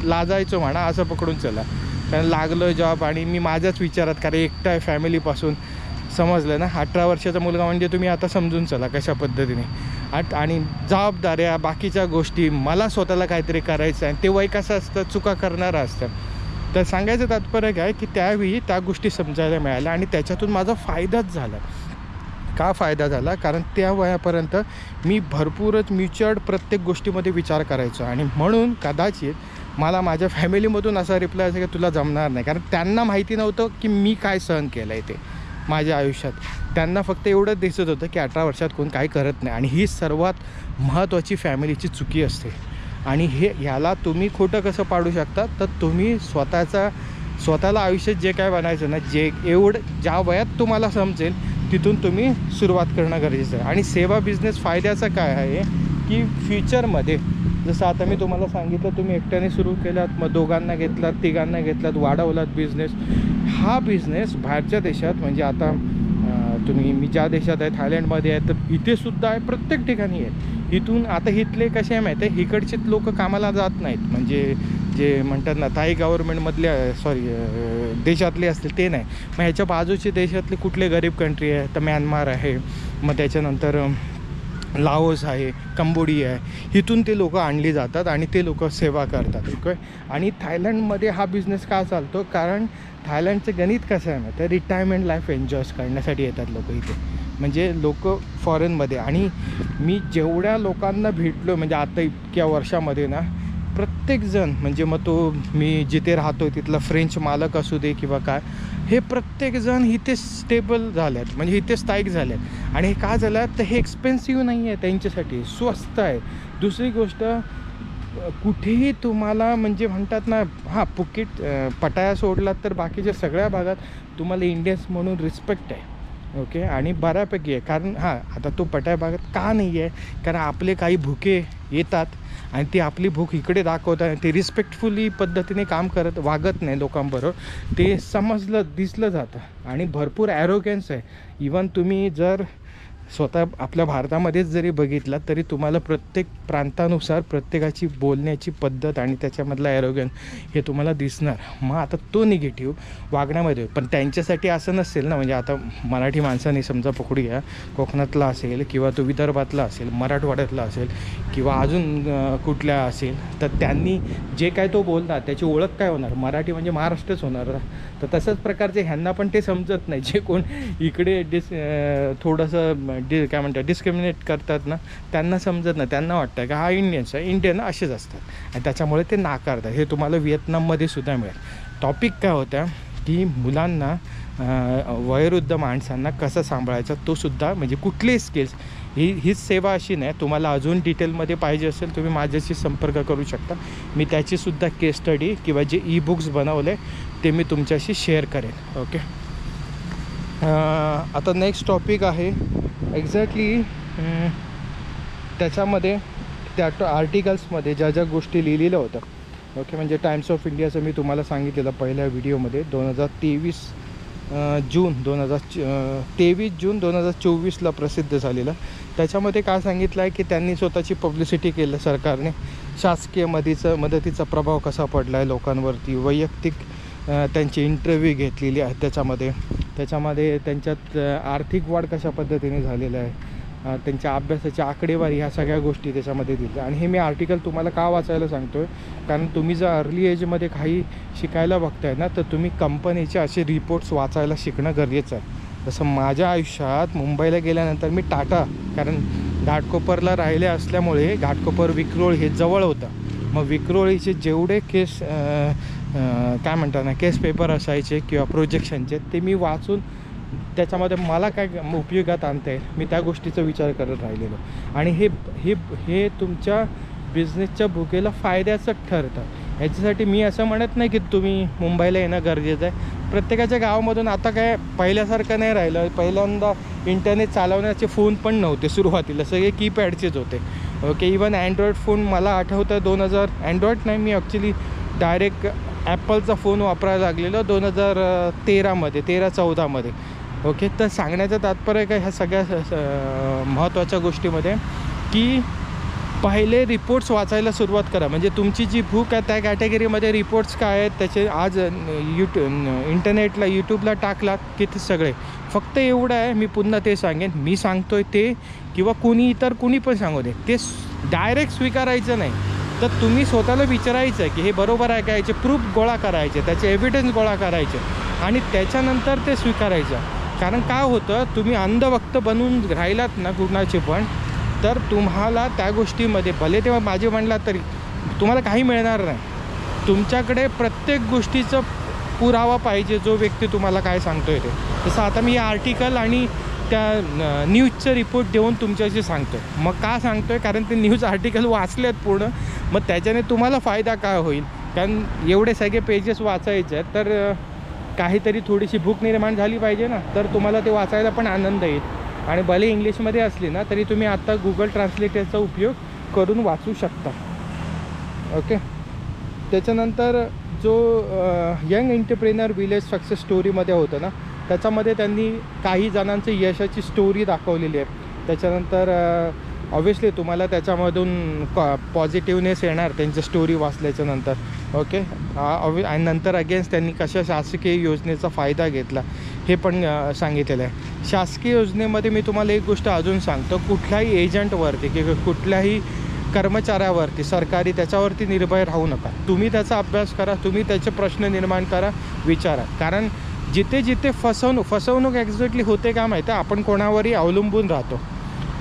लाजायचो म्हणा असं पकडून चला. कारण लागलं जॉब आणि मी माझ्याच विचारात, कारण एकटा आहे फॅमिलीपासून, समजलं ना 18 वर्षाचा मुलगा म्हणजे तुम्ही आता समजून चला कशा पद्धतीने. आणि जबाबदाऱ्या बाकीच्या गोष्टी, मला स्वतःला काहीतरी करायचं आहे. ते वय कसं असतं, चुका करणारं असतं. तर सांगायचं तात्पर्य काय की त्यावेळी त्या गोष्टी समजायला मिळाल्या आणि त्याच्यातून माझा फायदाच झाला. का फायदा झाला, कारण त्या वयापर्यंत मी भरपूरच म्युच्युअर्ड प्रत्येक गोष्टीमध्ये विचार करायचो आणि म्हणून कदाचित मला माझ्या फॅमिलीमधून असा रिप्लाय असा की तुला जमणार नाही. कारण त्यांना माहिती नव्हतं की मी काय सहन केलं आहे ते माझ्या आयुष्यात. त्यांना फक्त एवढंच दिसत होतं की 18 वर्षात कोण काही करत नाही. आणि ही सर्वात महत्त्वाची फॅमिलीची चुकी असते. आणि ह्याला तुम्ही खोटं कसं पाडू शकता, तर तुम्ही स्वतःला आयुष्यात जे काय बनायचं ना, ज्या वयात तुम्हाला समजेल तिथून तुम्ही सुरुवात करणं गरजेचं आहे. आणि सेवा बिझनेस फायद्याचं काय आहे की फ्युचरमध्ये जसं आता मी तुम्हाला सांगितलं, तुम्ही एकट्याने सुरू केलात, मग दोघांना घेतलात, तिघांना घेतलात, वाढवलात बिझनेस. हा बिझनेस बाहेरच्या देशात म्हणजे आता मी ज्या देशात आहे थायलंडमध्ये आहे तर इथेसुद्धा आहे, प्रत्येक ठिकाणी आहे. इथून इथले कसे आहे माहीत आहे, इकडचे लोक कामाला जात नाहीत, म्हणजे जे म्हणतात ना थाई गव्हर्नमेंटमधल्या देशातले असतील ते नाही. मग ह्याच्या बाजूचे देशातले कुठले गरीब कंट्री आहे तर म्यानमार आहे, मग त्याच्यानंतर लाओस आहे, कंबोडिया आहे, इथून ते लोकं आणली जातात आणि ते लोकं सेवा करतात. ओके. आणि थायलंडमध्ये हा बिझनेस का चालतो, कारण थायलंडचं गणित कसं आहे ना, तर रिटायरमेंट लाईफ एन्जॉय करण्यासाठी येतात लोकं इथे, म्हणजे लोक फॉरेनमध्ये. आणि मी जेवढ्या लोकांना भेटलो म्हणजे आता इतक्या वर्षामध्ये ना, प्रत्येकजण म्हणजे मग तो मी जिथे राहतो तिथला फ्रेंच मालक असू दे किंवा काय, हे प्रत्येकजण इथे स्टेबल झाले आहेत, म्हणजे इथे स्थायिक झाले आहेत. आणि हे का झालं तर हे एक्सपेन्सिव्ह नाही आहे त्यांच्यासाठी, स्वस्त आहे. दुसरी गोष्ट, कुठेही तुम्हाला म्हणजे म्हणतात ना, हां फुकीट पटाया सोडलात तर बाकीच्या सगळ्या भागात तुम्हाला इंडियन्स म्हणून रिस्पेक्ट आहे. ओके. आणि बऱ्यापैकी आहे, कारण हां आता तो पटाया भागात का नाही आहे, कारण आपले काही भुके येतात आणि ती आपली भूक इकडे दाखवतात, ते रिस्पेक्टफुली पद्धतीने काम वागत नाही लोकांबरोबर, ते दिसलं जातं. आणि भरपूर ॲरोगन्स आहे. इवन तुम्ही जर स्वतः आपल्या भारतामध्येच जरी बघितलं तरी तुम्हाला प्रत्येक प्रांतानुसार प्रत्येकाची बोलण्याची पद्धत आणि त्याच्यामधला ॲरोगन्स हे तुम्हाला दिसणार. मग आता तो निगेटिव्ह वागण्यामध्ये, पण त्यांच्यासाठी असं नसेल ना, म्हणजे आता मराठी माणसाने समजा पकडूया, कोकणातला असेल किंवा तो विदर्भातला असेल, मराठवाड्यातला असेल किंवा अजून कुठल्या असेल, तर त्यांनी जे काय तो बोलणार त्याची ओळख काय होणार, मराठी म्हणजे महाराष्ट्रच होणार. तर तसंच प्रकारचे ह्यांना पण ते समजत नाही, जे कोण इकडे थोडंसं काय म्हणतात डिस्क्रिमिनेट करतात ना, त्यांना समजत नाही. त्यांना वाटतं की हा इंडियन्स आहे, इंडियन असेच असतात आणि त्याच्यामुळे ते नाकारतात. हे तुम्हाला व्हिएतनाममध्ये सुद्धा मिळेल. टॉपिक काय होता की मुलांना वयोवृद्ध माणसांना कसं सांभाळायचं, तो सुद्धा म्हणजे कुठलेही स्किल्स, हीच सेवा अशी नाही. तुम्हाला अजून डिटेलमध्ये पाहिजे असेल तुम्ही माझ्याशी संपर्क करू शकता. मी त्याचीसुद्धा केस स्टडी किंवा जे ई-बुक्स बनवले ते मी तुमच्याशी शेअर करेन. ओके. आता नेक्स्ट टॉपिक आहे एक्झॅक्टली त्याच्यामध्ये त्या आर्टिकल्समध्ये ज्या गोष्टी लिहिलेल्या होत्या. ओके. म्हणजे टाइम्स ऑफ इंडियाचं मी तुम्हाला सांगितलेलं पहिल्या व्हिडिओमध्ये 23 जून 2024ला प्रसिद्ध झालेलं. त्याच्यामध्ये काय सांगितलं आहे की त्यांनी स्वतःची पब्लिसिटी केलं सरकारने, शासकीय मदतीचा प्रभाव कसा पडला आहे लोकांवरती, वैयक्तिक त्यांची इंटरव्ह्यू घेतलेली आहे त्याच्यामध्ये त्यांच्यात आर्थिक वाढ कशा पद्धतीने झालेलं आहे, त्यांच्या अभ्यासाची आकडेवारी, ह्या सगळ्या गोष्टी त्याच्यामध्ये दिल्या. आणि हे मी आर्टिकल तुम्हाला का वाचायला सांगतो आहे, कारण तुम्ही जर अर्ली एजमध्ये काही शिकायला बघताय ना, तर तुम्ही कंपनीचे असे रिपोर्ट्स वाचायला शिकणं गरजेचं आहे. जसं माझ्या आयुष्यात मुंबईला गेल्यानंतर मी टाटा, कारण घाटकोपरला राहिले असल्यामुळे घाटकोपर विक्रोळ हे जवळ होतं. मग विक्रोळीचे जेवढे केस काय म्हणतात ना केस पेपर असायचे किंवा प्रोजेक्शनचे, ते मी वाचून त्याच्यामध्ये मला काय उपयोगात आणता येईल मी त्या गोष्टीचा विचार करत राहिलेलो. आणि हे तुमच्या बिझनेसच्या भूकेला फायद्याचं ठरतं. ह्याच्यासाठी मी असं म्हणत नाही की तुम्ही मुंबईला येणं गरजेचं आहे. प्रत्येकाच्या गावामधून आता काय पहिल्यासारखं नाही राहिलं. पहिल्यांदा इंटरनेट चालवण्याचे फोन पण नव्हते सुरुवातीला, सगळे कीपॅडचेच होते. ओके. इवन अँड्रॉईड फोन मला आठवतं 2000 नाही, मी ॲक्च्युली डायरेक्ट ॲपलचा फोन वापरायला लागलेलो 2013-14मध्ये. ओके. तर सांगण्याचं तात्पर्य काय ह्या सगळ्या महत्त्वाच्या गोष्टीमध्ये की पहिले रिपोर्ट्स वाचायला सुरुवात करा. म्हणजे तुमची जी भूक आहे त्या कॅटेगरीमध्ये रिपोर्ट्स काय आहेत त्याचे आज इंटरनेटला यूट्यूबला टाकलात की ते सगळे. फक्त एवढं आहे, मी पुन्हा ते सांगेन, मी सांगतोय ते किंवा कुणी पण सांगू दे, ते डायरेक्ट स्वीकारायचं नाही. तर तुम्ही स्वतःला विचारायचं आहे की हे बरोबर आहे का, याचे प्रूफ गोळा करायचे, त्याचे एव्हिडन्स गोळा करायचे आणि त्याच्यानंतर ते स्वीकारायचं. कारण काय होतं, तुम्ही अंधभक्त बनून राहिलात ना कुणाचे पण, तर तुम्हाला त्या गोष्टीमध्ये भले तेव्हा माझे म्हणलात तरी तुम्हाला काही मिळणार नाही. तुमच्याकडे प्रत्येक गोष्टीचं पुरावा पाहिजे, जो व्यक्ती तुम्हाला काय सांगतो आहे ते. जसं आता मी आर्टिकल आणि त्या न्यूजचं रिपोर्ट देऊन तुमच्याशी सांगतो आहे. मग का सांगतो आहे, कारण ते न्यूज आर्टिकल वाचले आहेत पूर्ण, मग त्याच्याने तुम्हाला फायदा काय होईल. कारण एवढे सगळे पेजेस वाचायचे आहेत, तर काहीतरी थोडीशी भूक निर्माण झाली पाहिजे ना, तर तुम्हाला ते वाचायला पण आनंद येईल. आणि भले इंग्लिशमध्ये असली ना तरी तुम्ही आता गुगल ट्रान्सलेटरचा उपयोग करून वाचू शकता. ओके. त्याच्यानंतर जो यंग एंटरप्रेनर विलेज सक्सेस स्टोरीमध्ये होतं ना, त्याच्यामध्ये त्यांनी काही जणांची यशाची स्टोरी दाखवलेली आहे. त्याच्यानंतर ऑब्व्हियसली तुम्हाला त्याच्यामधून पॉझिटिव्हनेस येणार त्यांची स्टोरी वाचल्याच्यानंतर. ओके. आणि नंतर अगेन्स्ट त्यांनी कशा शासकीय योजनेचा फायदा घेतला हे पण सांगितलेलं आहे. शासकीय योजनेमध्ये मी तुम्हाला एक गोष्ट अजून सांगतो, कुठल्याही एजंटवरती किंवा कुठल्याही कर्मचाऱ्यावरती सरकारी त्याच्यावरती निर्भय राहू नका. तुम्ही त्याचा अभ्यास करा, तुम्ही त्याचे प्रश्न निर्माण करा, विचारा. कारण जिथे जिथे फसवणूक ॲक्झॅक्टली होते का माहिती आहे, आपण कोणावरही अवलंबून राहतो.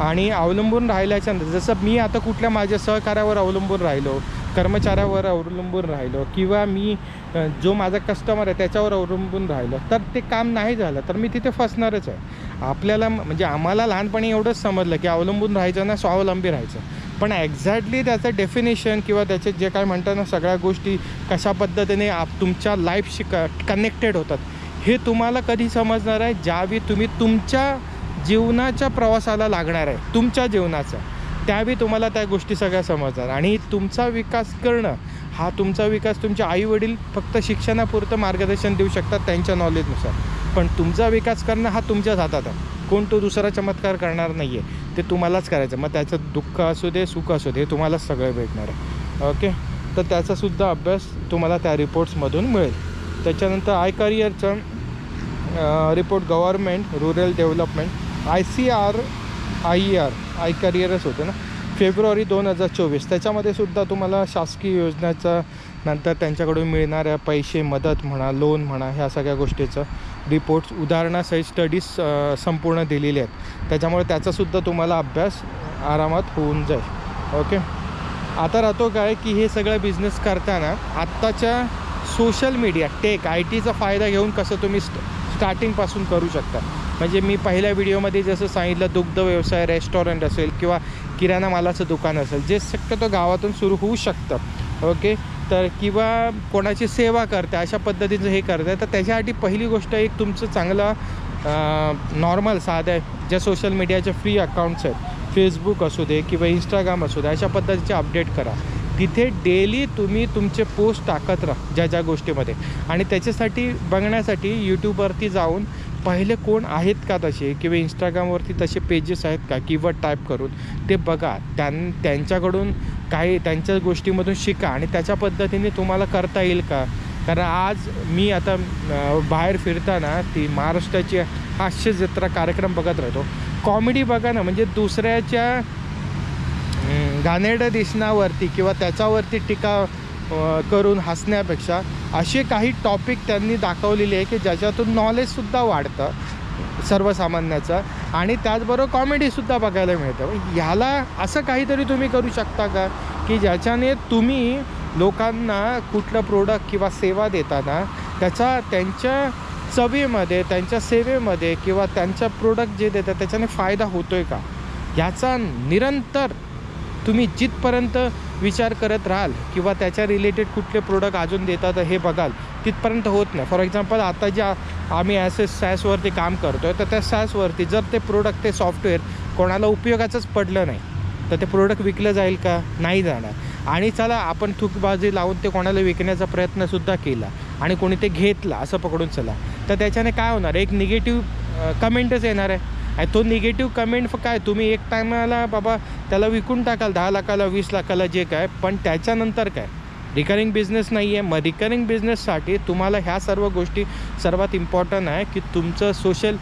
आणि अवलंबून राहिल्याच्यानंतर जसं मी आता कुठल्या माझ्या सहकार्यावर अवलंबून राहिलो, कर्मचाऱ्यावर अवलंबून राहिलो, किंवा मी जो माझा कस्टमर आहे त्याच्यावर अवलंबून राहिलो, तर ते काम नाही झालं तर मी तिथे फसणारच आहे. आपल्याला म्हणजे आम्हाला लहानपणी एवढंच समजलं की अवलंबून राहायचं ना स्वावलंबी राहायचं. पण एक्झॅक्टली त्याचं डेफिनेशन किंवा त्याचे जे काय म्हणतात ना सगळ्या गोष्टी कशा पद्धतीने तुमच्या लाईफशी कनेक्टेड होतात हे तुम्हाला कधी समजणार आहे, ज्यावेळी तुम्ही तुमच्या जीवनाच्या प्रवासाला लागणार आहे, तुमच्या जीवनाचा, त्यावेळी तुम्हाला त्या गोष्टी सगळ्या समजणार. आणि तुमचा विकास करणं हा तुमचा विकास तुमचे आईवडील फक्त शिक्षणापुरतं मार्गदर्शन देऊ शकतात त्यांच्या नॉलेजनुसार, पण तुमचा विकास करणं हा तुमच्याच हातात आहे. कोण तो दुसरा चमत्कार करणार नाही आहे, ते तुम्हालाच करायचं. मग त्याचं दुःख असू दे सुख असू दे तुम्हालाच सगळं भेटणार आहे. ओके. तर त्याचासुद्धा अभ्यास तुम्हाला त्या रिपोर्ट्समधून मिळेल. त्याच्यानंतर आय करिअरचं report government rural development ICR I करिअरच होतं ना, फेब्रुवारी 2024. त्याच्यामध्ये सुद्धा तुम्हाला शासकीय योजनेचं नंतर त्यांच्याकडून मिळणाऱ्या पैसे मदत म्हणा लोन म्हणा ह्या सगळ्या गोष्टीचं रिपोर्ट्स उदाहरणासहित स्टडीज संपूर्ण दिलेले आहेत. त्याच्यामुळे त्याचासुद्धा तुम्हाला अभ्यास आरामात होऊन जाईल. ओके. आता राहतो काय की हे सगळं बिझनेस करताना आत्ताच्या सोशल मीडिया टेक IT चा फायदा घेऊन कसं तुम्ही स्टार्टिंगपासून करू शकता. म्हणजे मी पहिल्या व्हिडिओमध्ये जसं सांगितलं, दुग्ध व्यवसाय, रेस्टॉरंट असेल किंवा किराणा मालाचं दुकान असेल, जे शक्यतो गावातून सुरू होऊ शकतं. ओके. तर किंवा कोणाची सेवा करते अशा पद्धतीचं हे करते, तर त्याच्यासाठी पहिली गोष्ट एक तुमचं चांगलं नॉर्मल साध्या ज्या सोशल मीडियाचे फ्री अकाउंट्स आहेत, फेसबुक असू दे किंवा इंस्टाग्राम असू दे, अशा पद्धतीचे अपडेट करा. तिथे डेली तुम्ही तुमचे पोस्ट टाकत राहा ज्या ज्या गोष्टीमध्ये. आणि त्याच्यासाठी बघण्यासाठी यूट्यूबवरती जाऊन पहिले कोण आहेत का तसे, किंवा इंस्टाग्रामवरती तसे पेजेस आहेत का, कीवर्ड टाईप करून ते बघा. त्यांच्याकडून काही त्यांच्या गोष्टीमधून शिका आणि त्याच्या पद्धतीने तुम्हाला करता येईल का. कारण आज मी आता बाहेर फिरताना ती महाराष्ट्राची हास्य जत्रा कार्यक्रम बघत राहतो. कॉमेडी बघा ना, म्हणजे दुसऱ्याच्या घाणेरड्या दिसण्यावरती किंवा त्याच्यावरती टीका करून हसण्यापेक्षा असे काही टॉपिक त्यांनी दाखवलेले आहे की ज्याच्यातून नॉलेजसुद्धा वाढतं सर्वसामान्याचं आणि त्याचबरोबर कॉमेडीसुद्धा बघायला मिळतं. ह्याला असं काहीतरी तुम्ही करू शकता का की ज्याच्याने तुम्ही लोकांना कुठलं प्रोडक्ट किंवा सेवा देताना त्यांच्या चवीमध्ये, त्यांच्या सेवेमध्ये किंवा त्यांच्या प्रोडक्ट जे देतात त्याच्याने फायदा होतो आहे का, याचा निरंतर तुम्ही जिथपर्यंत विचार करत राहाल किंवा त्याच्या रिलेटेड कुठले प्रोडक्ट अजून देतात हे बघाल, तिथपर्यंत होत नाही. फॉर एक्झाम्पल आता जे आम्ही SaaSवरती काम करतो आहे, तर त्या SaaSवरती जर ते प्रोडक्ट ते सॉफ्टवेअर कोणाला उपयोगाचंच पडलं नाही तर ते प्रोडक्ट विकलं जाईल का, नाही जाणार. आणि चला आपण थुकबाजी लावून ते कोणाला विकण्याचा प्रयत्नसुद्धा केला आणि कोणी ते घेतला असं पकडून चला, तर त्याच्याने काय होणार, एक निगेटिव्ह कमेंटच येणार आहे. आणि तो निगेटिव्ह कमेंट काय तुम्ही एक टायमाला बाबा त्याला विकून टाकाल 10 लाखाला 20 लाखाला जे काय, पण त्याच्यानंतर काय, रिकरिंग बिझनेस नाही आहे. मग रिकरिंग बिझनेससाठी तुम्हाला ह्या सर्व गोष्टी सर्वात इम्पॉर्टंट आहे की तुमचं सोशल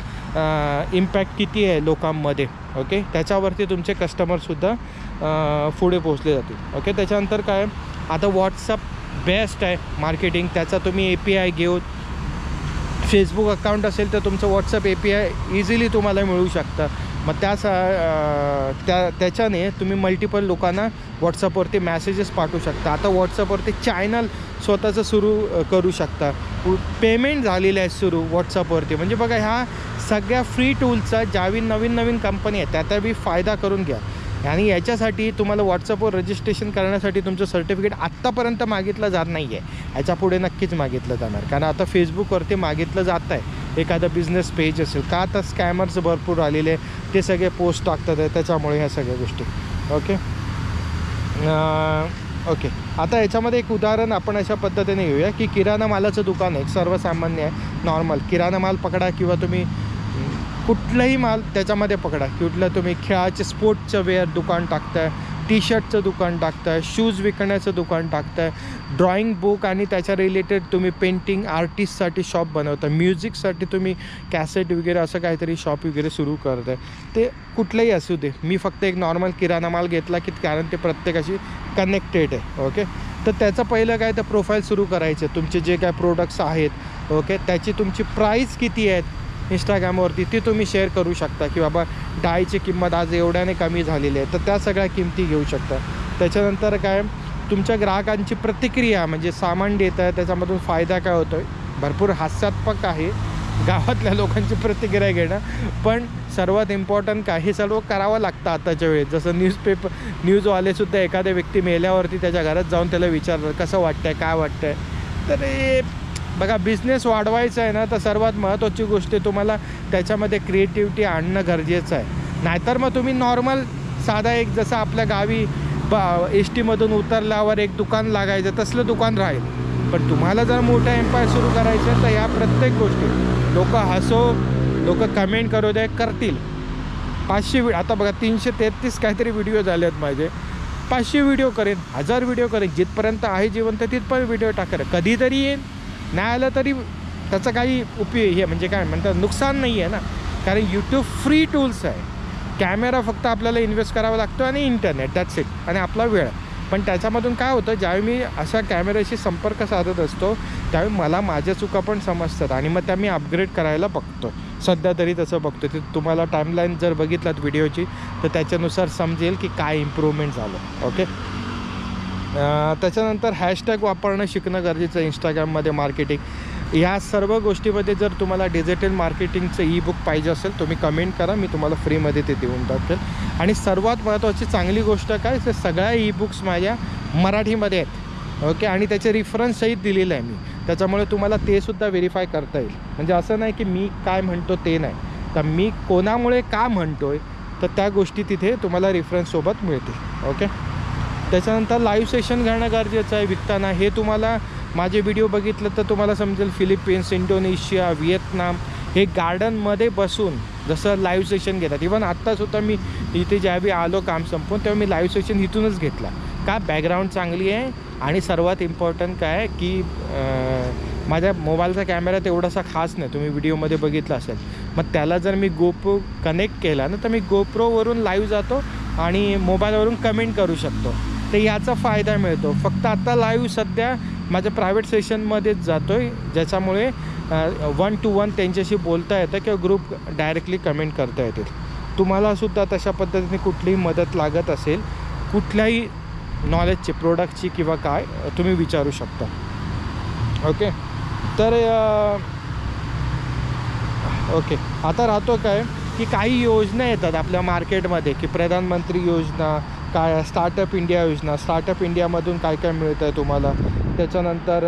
इम्पॅक्ट किती आहे लोकांमध्ये. ओके. त्याच्यावरती तुमचे कस्टमरसुद्धा पुढे पोचले जातील. ओके. त्याच्यानंतर काय, आता व्हॉट्सअप बेस्ट आहे मार्केटिंग. त्याचा तुम्ही API घेऊन फेसबुक अकाउंट असेल तर तुमचं व्हॉट्सअप API इझिली तुम्हाला मिळू शकतं. मग त्याच्याने तुम्ही मल्टिपल लोकांना व्हॉट्सअपवरती मेसेजेस पाठवू शकता. आता व्हॉट्सअपवरती चॅनल स्वतःचं सुरू करू शकता. पेमेंट झालेलं आहे सुरू व्हॉट्सअपवरती. म्हणजे बघा ह्या सगळ्या फ्री टूल्सचा ज्यावेळी नवीन कंपनी आहे त्याबी फायदा करून घ्या. आणि याच्यासाठी तुम्हाला व्हॉट्सअपवर रजिस्ट्रेशन करण्यासाठी तुमचं सर्टिफिकेट आत्तापर्यंत मागितलं जात नाही आहे, ह्याच्या पुढे नक्कीच मागितलं जाणार. कारण आता फेसबुकवरती मागितलं जात आहे एखादं बिझनेस पेज असेल का, आता स्कॅमर्स भरपूर आलेले ते सगळे पोस्ट टाकतात आहे, त्याच्यामुळे ह्या सगळ्या गोष्टी. ओके. ओके. आता याच्यामध्ये एक उदाहरण आपण अशा पद्धतीने घेऊया की किराणा मालाचं दुकान आहे, सर्वसामान्य आहे, नॉर्मल किराणा माल पकडा किंवा तुम्ही कुठलाही माल त्याच्यामध्ये पकडा. कुठलं तुम्ही खेळाचे स्पोर्टचं वेअर दुकान टाकताय, टी शर्टचं दुकान टाकताय, शूज विकण्याचं दुकान टाकताय, ड्रॉइंग बुक आणि त्याच्या रिलेटेड तुम्ही पेंटिंग आर्टिस्टसाठी शॉप बनवता, म्युझिकसाठी तुम्ही कॅसेट वगैरे असं काहीतरी शॉप वगैरे सुरू करताय, ते कुठलंही असू दे. मी फक्त एक नॉर्मल किराणा माल घेतला की कारण ते प्रत्येकाशी कनेक्टेड आहे. ओके, तर त्याचं पहिलं काय तर प्रोफाईल सुरू करायचं. तुमचे जे काय प्रोडक्ट्स आहेत, ओके, त्याची तुमची प्राईस किती आहेत इंस्टाग्रामवरती ती तुम्ही शेअर करू शकता की बाबा डाळीची किंमत आज एवढ्याने कमी झालेली आहे, तर त्या सगळ्या किमती घेऊ शकता. त्याच्यानंतर काय तुमच्या ग्राहकांची प्रतिक्रिया, म्हणजे सामान देत आहे त्याच्यामधून फायदा काय होतो आहे, भरपूर हास्यात्मक आहे गावातल्या लोकांची प्रतिक्रिया घेणं, पण सर्वात इम्पॉर्टंट काय हे सर्व करावं लागतं आताच्या वेळेत. जसं न्यूजवालेसुद्धा एखाद्या व्यक्ती मेल्यावरती त्याच्या घरात जाऊन त्याला विचारतात कसं वाटतं आहे, काय वाटतं आहे. तर हे बघा, बिझनेस वाढवायचा आहे ना, तर सर्वात महत्त्वाची गोष्ट तुम्हाला त्याच्यामध्ये क्रिएटिव्हिटी आणणं गरजेचं आहे. नाहीतर मग तुम्ही नॉर्मल साधा एक जसं आपल्या गावी एस टीमधून उतरल्यावर एक दुकान लागायचं तसलं दुकान राहील. पण तुम्हाला जर मोठा एम्पायर सुरू करायचं आहे तर ह्या प्रत्येक गोष्टी लोक हसो, लोक कमेंट करू दे, करतील. 500 आता बघा 333 काहीतरी व्हिडिओ झाले आहेत माझे. 500 व्हिडिओ करेन, 1000 व्हिडिओ करेन, जिथपर्यंत आहे जिवंत तिथपर्यंत व्हिडिओ टाकेन. कधीतरी येईल, नाही आलं तरी त्याचा काही उपयोग हे म्हणजे काय म्हणतात नुकसान नाही आहे ना, कारण यूट्यूब फ्री टूल्स आहे. कॅमेरा फक्त आपल्याला इन्व्हेस्ट करावा लागतो आणि इंटरनेट, दॅट्स इट, आणि आपला वेळ. पण त्याच्यामधून काय होतं, ज्यावेळी मी अशा कॅमेऱ्याशी संपर्क साधत असतो त्यावेळी मला माझ्या चुका पण समजतात आणि मग त्या मी अपग्रेड करायला बघतो. सध्या तरी तसं बघतो. ते तुम्हाला टाईमलाईन जर बघितलात व्हिडिओची तर त्याच्यानुसार समजेल की काय इम्प्रूव्हमेंट झालं. ओके, त्याच्यानंतर हॅशटॅग वापरणं शिकणं गरजेचं आहे इंस्टाग्राममध्ये. मार्केटिंग या सर्व गोष्टीमध्ये जर तुम्हाला डिजिटल मार्केटिंगचं ई बुक पाहिजे असेल तुम्ही कमेंट करा, मी तुम्हाला फ्रीमध्ये ते देऊन टाकेल. आणि सर्वात महत्त्वाची चांगली गोष्ट काय, ते सगळ्या ई बुक्स माझ्या मराठीमध्ये आहेत. ओके, आणि त्याचे रेफरन्स सहित दिलेलं आहे मी, त्याच्यामुळे तुम्हाला ते सुद्धा व्हेरीफाय करता येईल. म्हणजे असं नाही की मी काय म्हणतो ते नाही, तर मी कोणामुळे का म्हणतो आहे तर त्या गोष्टी तिथे तुम्हाला रेफरन्ससोबत मिळतील. ओके, त्याच्यानंतर लाईव्ह सेशन घेणं गरजेचं आहे विकताना. हे तुम्हाला माझे व्हिडिओ बघितलं तर तुम्हाला समजेल. फिलिपिन्स, इंडोनेशिया, व्हिएतनाम हे गार्डनमध्ये बसून जसं लाईव्ह सेशन घेतात. इवन आत्तासुद्धा मी इथे ज्यावेळी आलो काम संपवून तेव्हा मी लाईव्ह सेशन इथूनच घेतला. का, बॅकग्राऊंड चांगली आहे आणि सर्वात इम्पॉर्टंट काय आहे की माझ्या मोबाईलचा कॅमेरा तेवढासा खास नाही, तुम्ही व्हिडिओमध्ये बघितलं असेल. मग त्याला जर मी गोप्रो कनेक्ट केला ना तर मी गोप्रोवरून लाईव्ह जातो आणि मोबाईलवरून कमेंट करू शकतो. तर याचा फायदा मिळतो. फक्त आता लाईव्ह सध्या माझ्या प्रायव्हेट सेशनमध्येच जातो आहे, ज्याच्यामुळे 1 to 1 त्यांच्याशी बोलता येतं किंवा ग्रुप डायरेक्टली कमेंट करता येतील. तुम्हालासुद्धा तशा पद्धतीने कुठलीही मदत लागत असेल, कुठल्याही नॉलेजची, प्रोडक्टची किंवा काय, तुम्ही विचारू शकता. ओके, तर ओके, आता राहतो काय की काही योजना येतात आपल्या मार्केटमध्ये की प्रधानमंत्री योजना, काय स्टार्टअप इंडिया योजना. स्टार्टअप इंडियामधून काय काय मिळतं आहे तुम्हाला. त्याच्यानंतर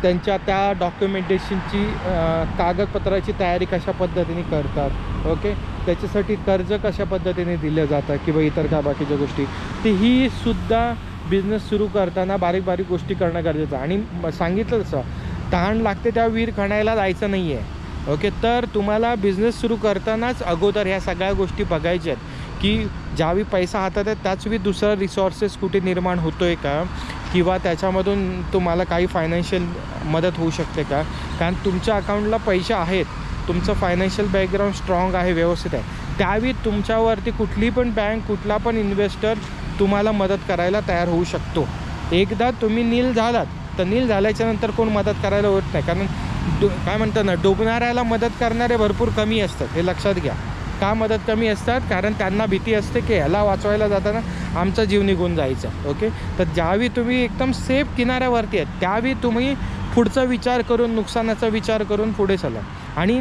त्यांच्या त्या डॉक्युमेंटेशनची कागदपत्राची तयारी कशा पद्धतीने करतात. ओके, त्याच्यासाठी कर्ज कशा पद्धतीने दिलं जातं किंवा इतर काय बाकीच्या गोष्टी. तर ही सुद्धा बिझनेस सुरू करताना बारीक बारीक गोष्टी करणं गरजेचं आहे. आणि सांगितलं तसं तहान लागते त्या विहीर खणायला जायचं नाही आहे. ओके, तर तुम्हाला बिझनेस सुरू करतानाच अगोदर ह्या सगळ्या गोष्टी बघायच्या आहेत की ज्यावेळी पैसा हातात आहे त्याचवेळी दुसरा रिसोर्सेस कुठे निर्माण होतो आहे का, किंवा त्याच्यामधून तुम्हाला काही फायनान्शियल मदत होऊ शकते का. कारण तुमच्या अकाउंटला पैसे आहेत, तुमचं फायनान्शियल बॅकग्राऊंड स्ट्रॉंग आहे, व्यवस्थित आहे, त्यावेळी तुमच्यावरती कुठली पण बँक, कुठला पण इन्व्हेस्टर तुम्हाला मदत करायला तयार होऊ शकतो. एकदा तुम्ही नील झालात तर नील झाल्याच्यानंतर कोण मदत करायला होत नाही. कारण काय म्हणतात ना, डुबणाऱ्याला मदत करणारे भरपूर कमी असतात, हे लक्षात घ्या. का मदत कमी असतात, कारण त्यांना भीती असते की ह्याला वाचवायला जाताना आमचा जीव निघून जायचा. ओके, तर ज्यावेळी तुम्ही एकदम सेफ किनाऱ्यावरती आहेत त्यावेळी तुम्ही पुढचा विचार करून, नुकसानाचा विचार करून पुढे चला. आणि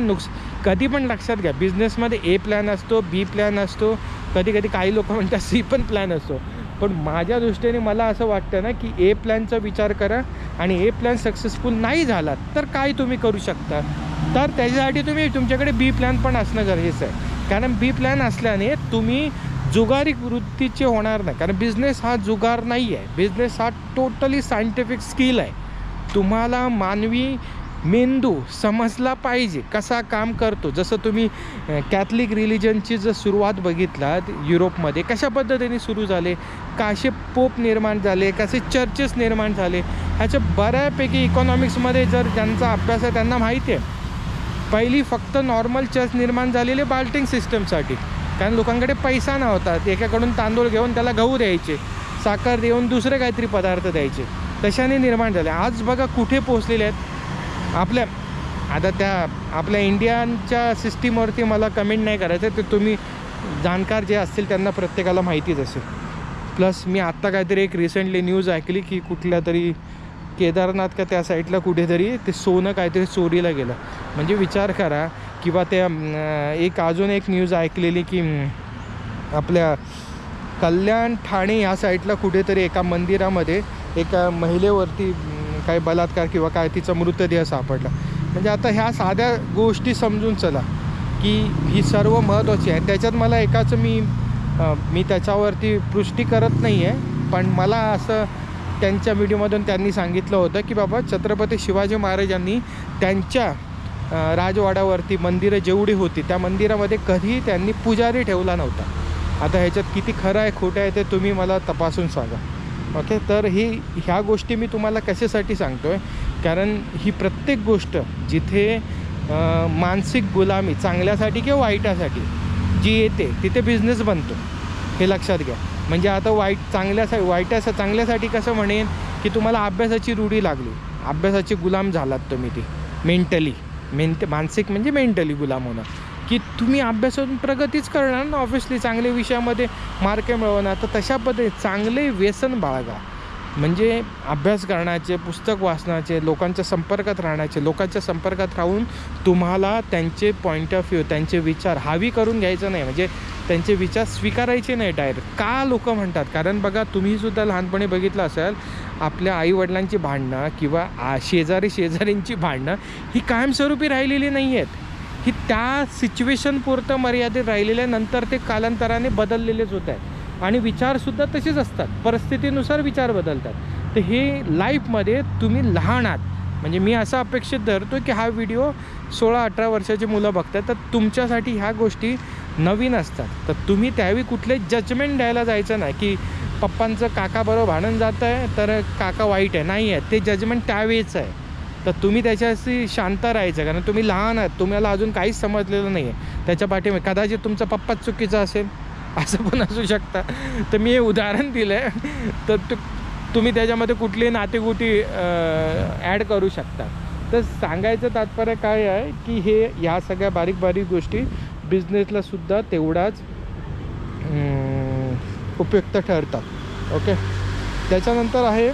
कधी पण लक्षात घ्या, बिझनेसमध्ये ए प्लॅन असतो, बी प्लॅन असतो, कधी कधी काही लोक म्हणतात सी पण प्लॅन असतो. पण माझ्या दृष्टीने मला असं वाटतं ना की ए प्लॅनचा विचार करा, आणि ए प्लॅन सक्सेसफुल नाही झाला तर काय तुम्ही करू शकता. तर त्याच्यासाठी तुमच्याकडे बी प्लॅन पण असणं गरजेचं आहे. कारण बी प्लॅन असल्याने तुम्ही जुगारी वृत्तीचे होणार नाही. कारण बिझनेस हा जुगार नाही आहे, बिझनेस हा टोटली सायंटिफिक स्किल आहे. तुम्हाला मानवी मेंदू समजला पाहिजे कसा काम करतो. जसं तुम्ही कॅथलिक रिलिजनची जर सुरुवात बघितलात युरोपमध्ये कशा पद्धतीने सुरू झाले, कसे पोप निर्माण झाले, कसे चर्चेस निर्माण झाले, ह्याच्या बऱ्यापैकी इकॉनॉमिक्समध्ये जर ज्यांचा अभ्यास आहे त्यांना माहिती आहे. पहिली फक्त नॉर्मल चर्च निर्माण झालेले बाल्टिंग सिस्टमसाठी, कारण लोकांकडे पैसा नव्हता. एकाकडून तांदूळ घेऊन त्याला गहू द्यायचे, साखर देऊन दुसरे काहीतरी पदार्थ द्यायचे, तशाने निर्माण झाले. आज बघा कुठे पोहोचलेले आहेत. आपल्या इंडियनच्या सिस्टीमवरती मला कमेंट नाही करायचं, ते तुम्ही जाणकार जे असतील त्यांना प्रत्येकाला माहितीच असेल. प्लस मी आत्ता काहीतरी एक रिसेंटली न्यूज ऐकली की कुठल्या तरी केदारनाथ का त्या साईडला कुठेतरी ते सोनं काहीतरी चोरीला गेलं. म्हणजे विचार करा. किंवा त्या अजून एक न्यूज ऐकलेली की आपल्या कल्याण ठाणे या साईडला कुठेतरी एका मंदिरामध्ये एका महिलेवरती काही बलात्कार किंवा काय तिचा मृतदेह सापडला. म्हणजे आता ह्या साध्या गोष्टी समजून चला की ही सर्व महत्त्वाची आहे. त्याच्यात मला एकाचं मी त्याच्यावरती पुष्टी करत नाही आहे, पण मला असं त्यांच्या व्हिडिओमधून त्यांनी सांगितलं होतं की बाबा छत्रपती शिवाजी महाराजांनी त्यांच्या राजवाड्यावरती मंदिरं जेवढी होती त्या मंदिरामध्ये कधीही त्यांनी पुजारी ठेवला नव्हता. आता ह्याच्यात किती खरं आहे खोटं आहे ते तुम्ही मला तपासून सांगा. ओके, तर ह्या गोष्टी मी तुम्हाला कशासाठी सांगतो आहे, कारण ही प्रत्येक गोष्ट जिथे मानसिक गुलामी चांगल्यासाठी किंवा वाईटासाठी जी येते तिथे बिझनेस बनतो, हे लक्षात घ्या. म्हणजे आता चांगल्यासाठी कसं म्हणेन की तुम्हाला अभ्यासाची रूढी लागली, अभ्यासाचे गुलाम झालात तुम्ही, ती मानसिक म्हणजे मेंटली गुलाम होणं, की तुम्ही अभ्यासातून प्रगतीच करणार ना ऑब्व्हियसली, चांगल्या विषयामध्ये मार्क मिळवणार. तर तशा पद्धतीने चांगले व्यसन बाळगा, म्हणजे अभ्यास करण्याचे, पुस्तक वाचण्याचे, लोकांच्या संपर्कात राहण्याचे. लोकांच्या संपर्कात राहून तुम्हाला त्यांचे पॉईंट ऑफ व्ह्यू, त्यांचे विचार हावी करून घ्यायचं नाही, म्हणजे त्यांचे विचार स्वीकारायचे नाही डायरेक्ट. का लोक म्हणतात, कारण बघा तुम्हीसुद्धा लहानपणी बघितलं असेल आपल्या आईवडिलांची भांडणं किंवा शेजाऱ्यांची भांडणं ही कायमस्वरूपी राहिलेली नाही आहेत. ही त्या सिच्युएशनपुरतं मर्यादित राहिलेल्या, नंतर ते कालांतराने बदललेलेच होत आहेत. आणि विचारसुद्धा तसेच असतात, परिस्थितीनुसार विचार बदलतात. तर हे लाईफमध्ये तुम्ही लहान आहात, म्हणजे मी असं अपेक्षित धरतो की हा व्हिडिओ 16-18 वर्षाची मुलं बघतात, तर तुमच्यासाठी ह्या गोष्टी नवीन असतात. तर तुम्ही त्यावेळी कुठले जजमेंट द्यायला जायचं नाही की पप्पांचं काकाबरोबर भांडण जातं आहे तर काका वाईट आहे, नाही आहे. ते जजमेंट त्यावेळीच आहे. तर तुम्ही त्याच्याशी शांत राहायचं, कारण तुम्ही लहान आहात, तुम्हाला अजून काहीच समजलेलं नाही आहे. त्याच्या पाठीमागे कदाचित तुमचा पप्पाच चुकीचा असेल, असं पण असू शकता. तर मी हे उदाहरण दिलं आहे, तर तुम्ही त्याच्यामध्ये कुठली नातेगोटी ॲड करू शकता. तर सांगायचं तात्पर्य काय आहे की ह्या सगळ्या बारीक बारीक गोष्टी बिझनेसलासुद्धा तेवढाच उपयुक्त ठरतात. ओके, त्याच्यानंतर आहे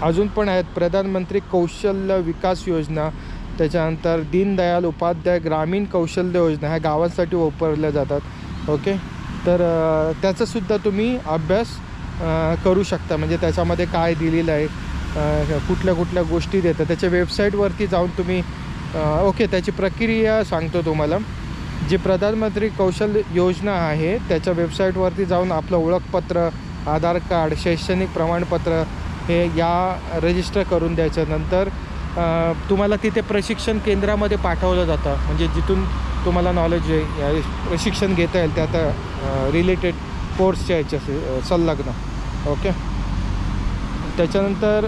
अजून पण आहेत प्रधानमंत्री कौशल्य विकास योजना, त्याच्यानंतर दीनदयाल उपाध्याय ग्रामीण कौशल्य योजना, ह्या गावांसाठी वापरल्या जातात. ओके, तर त्याचासुद्धा तुम्ही अभ्यास करू शकता. म्हणजे त्याच्यामध्ये काय दिलेलं आहे, कुठल्या कुठल्या गोष्टी देतात, त्याच्या वेबसाईटवरती जाऊन तुम्ही ओके त्याची प्रक्रिया सांगतो तुम्हाला. जी प्रधानमंत्री कौशल्य योजना आहे त्याच्या वेबसाईटवरती जाऊन आपलं ओळखपत्र, आधार कार्ड, शैक्षणिक प्रमाणपत्र हे रजिस्टर करून द्यायचं. नंतर तुम्हाला तिथे प्रशिक्षण केंद्रामध्ये पाठवलं जातं, म्हणजे जिथून तुम्हाला नॉलेज प्रशिक्षण घेता येईल त्यात रिलेटेड कोर्सच्या याच्या संलग्न. ओके, त्याच्यानंतर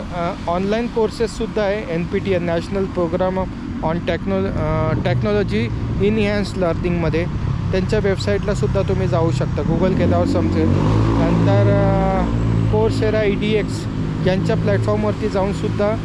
ऑनलाईन कोर्सेससुद्धा आहे. NPTEL national programme on technology enhanced लर्निंगमध्ये, त्यांच्या वेबसाईटलासुद्धा तुम्ही जाऊ शकता, गुगल केल्यावर समजेल. नंतर कोर्सेरा EDX यांच्या प्लॅटफॉर्मवरती जाऊनसुद्धा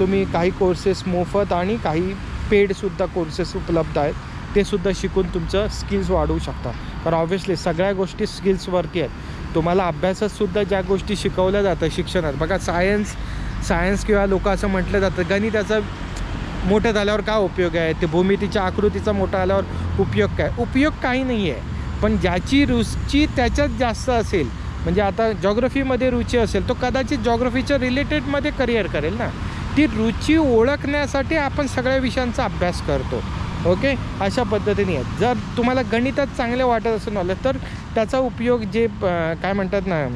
तुम्ही काही कोर्सेस मोफत आणि काही पेडसुद्धा कोर्सेस उपलब्ध आहेत, ते सुद्धा शिकून तुमचं स्किल्स वाढवू शकता. कारण ऑब्व्हियसली सगळ्या गोष्टी स्किल्सवरती आहेत. तुम्हाला अभ्यासातसुद्धा ज्या गोष्टी शिकवल्या जातात शिक्षणात, बघा सायन्स किंवा लोक असं म्हटलं जातं गणिताचा मोठं झाल्यावर काय उपयोग आहे, ते भूमितीच्या आकृतीचा मोठा आल्यावर उपयोग काही नाही आहे. पण ज्याची रुची त्याच्यात जास्त असेल, म्हणजे आता जॉग्रफीमध्ये रुची असेल तो कदाचित जॉग्रफीच्या रिलेटेडमध्ये करिअर करेल ना. ती रुची ओळखण्यासाठी आपण सगळ्या विषयांचा अभ्यास करतो. ओके, अशा पद्धतीने आहे. जर तुम्हाला गणितात चांगले वाटत असं नॉलेज तर त्याचा उपयोग जे काय म्हणतात ना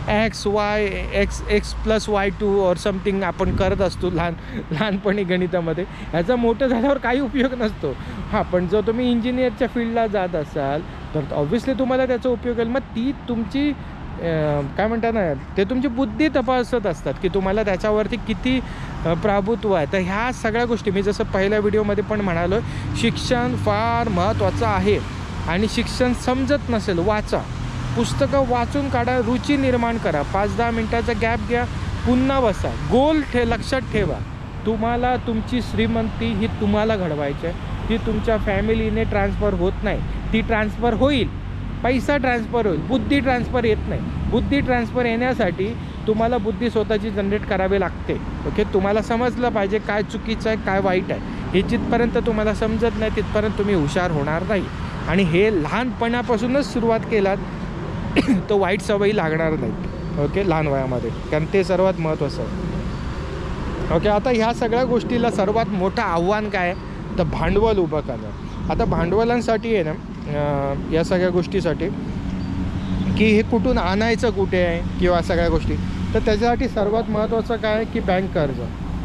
x+y2 और समथिंग आपण करत असतो लहानपणी गणितामध्ये. ह्याचा मोठं झाल्यावर काही उपयोग नसतो. हां, पण जर तुम्ही इंजिनिअरच्या फील्डला जात असाल तर ऑब्व्हियसली तुम्हाला त्याचा उपयोग होईल. मग ती तुमची काय म्हणतात ना, ते तुमची बुद्धी तपासत असतात की तुम्हाला त्याच्यावरती किती प्रभुत्व आहे. तर ह्या सगळ्या गोष्टी मी जसं पहिल्या व्हिडिओमध्ये पण म्हणालो, शिक्षण फार महत्त्वाचं आहे. आणि शिक्षण समजत नसेल, वाचा, पुस्तकं वाचून काढा, रुची निर्माण करा, 5-10 मिनटाचा गॅप घ्या, पुन्हा बसा, गोल लक्षात ठेवा. तुम्हाला तुमची श्रीमंती ही तुम्हाला घडवायची आहे. ती तुमच्या फॅमिलीने ट्रान्सफर होत नाही, ती ट्रान्सफर होईल. पैसा ट्रान्सफर होईल, बुद्धी ट्रान्सफर येत नाही. बुद्धी ट्रान्सफर येण्यासाठी तुम्हाला बुद्धी स्वतःची जनरेट करावी लागते. ओके, तुम्हाला समजलं पाहिजे काय चुकीचं आहे, काय वाईट आहे. हे जिथपर्यंत तुम्हाला समजत नाही तिथपर्यंत तुम्ही हुशार होणार नाही. आणि हे लहानपणापासूनच सुरुवात केलात तो वाईट सवयी लागणार नाहीत. ओके, लहान वयामध्ये, कारण ते सर्वात महत्त्वाचं आहे. ओके, आता ह्या सगळ्या गोष्टीला सर्वात मोठं आव्हान काय आहे तर भांडवल उभं करणं. आता भांडवलांसाठी आहे ना, या सगळ्या गोष्टीसाठी की हे कुठून आणायचं कुठे आहे किंवा सगळ्या गोष्टी, तर त्याच्यासाठी सर्वात महत्त्वाचं काय आहे की बँक कर्ज.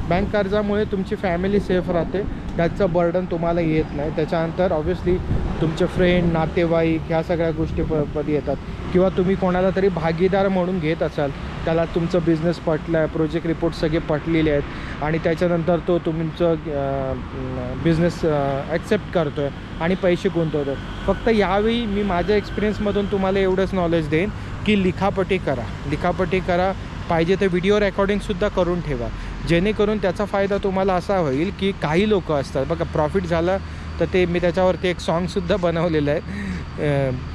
बँक कर्जामुळे तुमची फॅमिली सेफ राहते, त्याचं बर्डन तुम्हाला येत नाही. त्याच्यानंतर ऑब्व्हियसली तुमचे फ्रेंड, नातेवाईक ह्या सगळ्या गोष्टी मध्ये येतात. किंवा तुम्ही कोणाला तरी भागीदार म्हणून घेत असाल, त्याला तुमचं बिझनेस पटलं आहे, प्रोजेक्ट रिपोर्ट सगळे पटलेले आहेत आणि त्याच्यानंतर तो तुमचं बिझनेस ॲक्सेप्ट करतो आहे आणि पैसे गुंतवतो आहे. फक्त यावेळी मी माझ्या एक्सपिरियन्समधून तुम्हाला एवढंच नॉलेज देईन की लिखापटी करा. पाहिजे तर व्हिडिओ रेकॉर्डिंगसुद्धा करून ठेवा, जेणेकरून त्याचा फायदा तुम्हाला असा होईल की काही लोक असतात बघा, प्रॉफिट झालं तर ते मी त्याच्यावरती एक सॉन्गसुद्धा बनवलेलं आहे.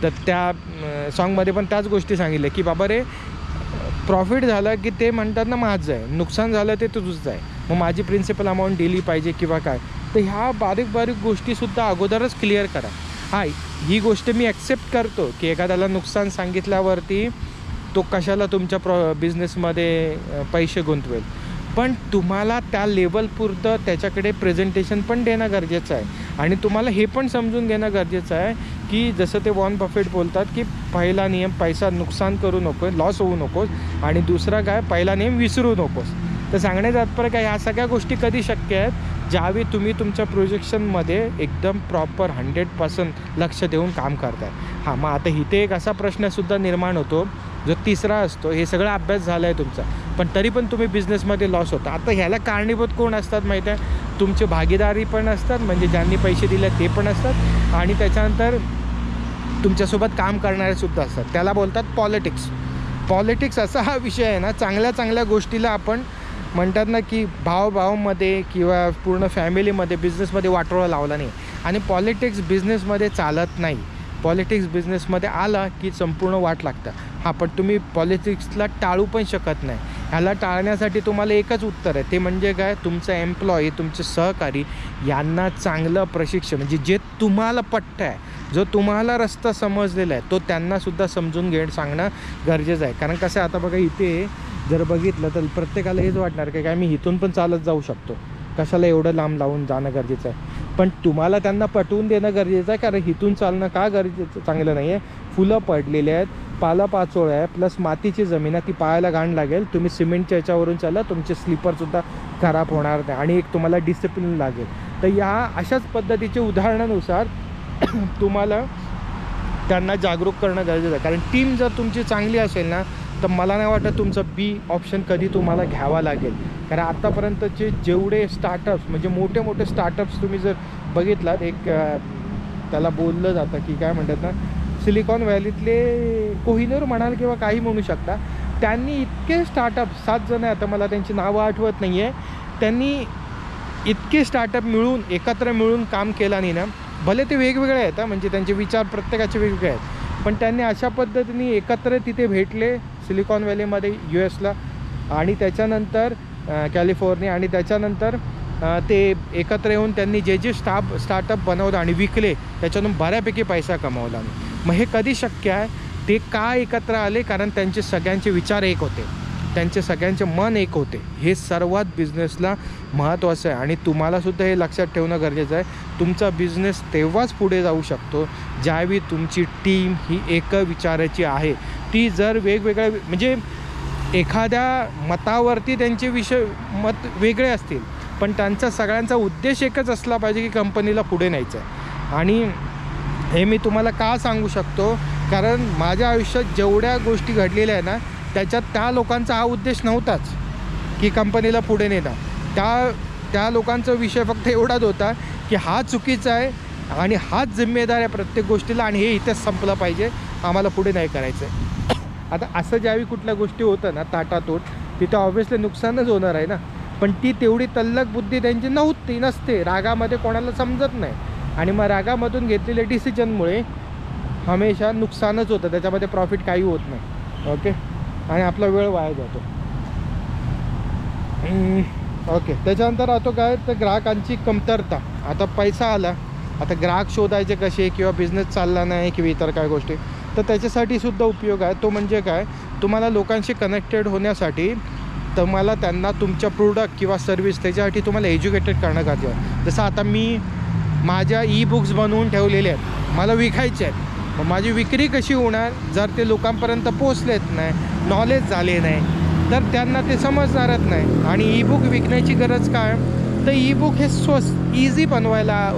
तर त्या सॉन्गमध्ये पण त्याच गोष्टी सांगितल्या की बाबा रे, प्रॉफिट झालं की ते म्हणतात ना माझं आहे, नुकसान झालं ते तुझं आहे, मग माझी प्रिन्सिपल अमाऊंट दिली पाहिजे किंवा काय. तर ह्या बारीक गोष्टीसुद्धा अगोदरच क्लिअर करा. हां, ही गोष्ट मी ॲक्सेप्ट करतो की एखाद्याला नुकसान सांगितल्यावरती तो कशाला तुमच्या बिझनेसमध्ये पैसे गुंतवेल, पण तुम्हाला त्या लेवलपुरतं त्याच्याकडे प्रेझेंटेशन पण देणं गरजेचं आहे. आणि तुम्हाला हे पण समजून घेणं गरजेचं आहे की जसं ते वॉर्न बफेट बोलतात की पहिला नियम, पैसा नुकसान करू नको, लॉस होऊ नकोस. आणि दुसरा काय, पहिला नियम विसरू नकोस. तर सांगण्याचं तात्पर्य काय, ह्या सगळ्या गोष्टी कधी शक्य आहेत ज्यावेळी तुम्ही तुमच्या प्रोजेक्शनमध्ये एकदम प्रॉपर 100% लक्ष देऊन काम करताय. हां, मग आता इथे एक असा प्रश्नसुद्धा निर्माण होतो जो तिसरा असतो, हे सगळा अभ्यास झाला आहे तुमचा, पण तरी पण तुम्ही बिझनेसमध्ये लॉस होता. आता ह्याला कारणीभूत कोण असतात माहीत आहे, तुमचे भागीदारी पण असतात, म्हणजे ज्यांनी पैसे दिले ते पण असतात, आणि त्याच्यानंतर तुमच्यासोबत काम करणारेसुद्धा असतात. त्याला बोलतात पॉलिटिक्स असा हा विषय आहे ना, चांगल्या गोष्टीला आपण म्हणतात ना की भावामध्ये किंवा पूर्ण फॅमिलीमध्ये, बिझनेसमध्ये वाटोळा लावला नाही. आणि पॉलिटिक्स बिझनेसमध्ये चालत नाही. पॉलिटिक्स बिझनेसमध्ये आला की संपूर्ण वाट लागतं. हां, पण तुम्ही पॉलिटिक्सला टाळू पण शकत नाही. ह्याला टाळण्यासाठी तुम्हाला एकच उत्तर आहे, ते म्हणजे काय, तुमचा एम्प्लॉई, तुमचे सहकारी यांना चांगलं प्रशिक्षण, म्हणजे जे तुम्हाला पटतं आहे, जो तुम्हाला रस्ता समजलेला आहे तो त्यांनासुद्धा समजून सांगणं गरजेचं आहे. कारण कसं आहे, आता बघा इथे जर बघितलं तर प्रत्येकाला हेच वाटणार की काय मी इथून पण चालत जाऊ शकतो, कशाला एवढं लांब लावून जाणं गरजेचं आहे. पण तुम्हाला त्यांना पटवून देणं गरजेचं आहे, कारण इथून चालणं का गरजेचं चांगलं नाही आहे. फुलं पडलेली आहेत, पालापाचोळ्या आहे, प्लस मातीची जमीन आहे, ती पायाला घाण लागेल. तुम्ही सिमेंटच्या याच्यावरून चाला, तुमचे स्लीपरसुद्धा खराब होणार नाही आणि एक तुम्हाला डिसिप्लिन लागेल. तर या अशाच पद्धतीचे उदाहरणानुसार तुम्हाला त्यांना जागरूक करणं गरजेचं आहे. कारण टीम जर तुमची चांगली असेल ना, तर मला नाही वाटत तुमचं बी ऑप्शन कधी तुम्हाला घ्यावा लागेल. कारण आत्तापर्यंतचे जेवढे स्टार्टअप्स, म्हणजे मोठे स्टार्टअप्स तुम्ही जर बघितलात, एक त्याला बोललं जातं की काय म्हणतात ना, सिलिकॉन व्हॅलीतले कोहिनूर म्हणाल किंवा काही म्हणू शकता, त्यांनी इतके स्टार्टअप, 7 जण आहे, आता मला त्यांची नावं आठवत नाही आहे, त्यांनी इतके स्टार्टअप एकत्र मिळून काम केलं नाही ना. भले ते वेगवेगळे आहेत, म्हणजे त्यांचे विचार प्रत्येकाचे वेगवेगळे आहेत, पण त्यांनी अशा पद्धतीने एकत्र तिथे भेटले सिलिकॉन व्हॅलीमध्ये US ला, आणि त्याच्यानंतर कॅलिफोर्निया, आणि त्याच्यानंतर ते एकत्र येऊन त्यांनी जे स्टार्टअप बनवलं आणि विकले, त्याच्यातून बऱ्यापैकी पैसा कमावला. मग हे कधी शक्य आहे, ते का एकत्र आले, कारण त्यांचे सगळ्यांचे विचार एक होते, त्यांचे सगळ्यांचे मन एक होते. हे सर्वात बिझनेसला महत्त्वाचं आहे आणि तुम्हालासुद्धा हे लक्षात ठेवणं गरजेचं आहे. तुमचा बिझनेस तेव्हाच पुढे जाऊ शकतो ज्यावेळी तुमची टीम ही एक विचाराची आहे. ती जर वेगवेगळ्या, म्हणजे एखाद्या मतावरती त्यांचे मत वेगळे असतील, पण त्यांचा सगळ्यांचा उद्देश एकच असला पाहिजे की कंपनीला पुढे न्यायचं आहे. आणि हे मी तुम्हाला का सांगू शकतो, कारण माझ्या आयुष्यात जेवढ्या गोष्टी घडलेल्या आहे ना, त्याच्यात त्या लोकांचा हा उद्देश नव्हताच की कंपनीला पुढे नेणं. त्या लोकांचा विषय फक्त एवढाच होता की हा चुकीचा आहे आणि हाच जिम्मेदार आहे प्रत्येक गोष्टीला, आणि हे इथेच संपलं पाहिजे, आम्हाला पुढे नाही करायचं आहे. आता असं ज्यावेळी कुठल्या गोष्टी होतं ना ताटातूट, तिथं ऑब्व्हियसली नुकसानच होणार आहे ना, पण ती तेवढी तल्लक बुद्धी त्यांची नसते. रागामध्ये कोणाला समजत नाही, आणि मग रागामधून घेतलेल्या डिसिजनमुळे हमेशा नुकसानच होतं, त्याच्यामध्ये प्रॉफिट काही होत नाही. ओके, आणि आपला वेळ वाया जातो. ओके, त्याच्यानंतर राहतो काय तर ग्राहकांची कमतरता. आता पैसा आला, आता ग्राहक शोधायचे कसे, किंवा बिझनेस चालला नाही किंवा इतर काय गोष्टी, तर त्याच्यासाठी सुद्धा उपयोग आहे. तो म्हणजे काय, तुम्हाला लोकांशी कनेक्टेड होण्यासाठी तुम्हाला त्यांना तुमच्या प्रोडक्ट किंवा सर्व्हिस त्याच्यासाठी तुम्हाला एज्युकेटेड करणं गरजेचं आहे. जसं आता मी माझ्या बुक्स बनवून ठेवलेले आहेत, मला विकायचे आहेत. मग माझी विक्री कशी होणार जर ते लोकांपर्यंत पोचलेच नाही, नॉलेज झाले नाही, तर त्यांना ते समजणारच नाही. आणि बुक विकण्याची गरज काय, तर बुक हे इझी बनवायला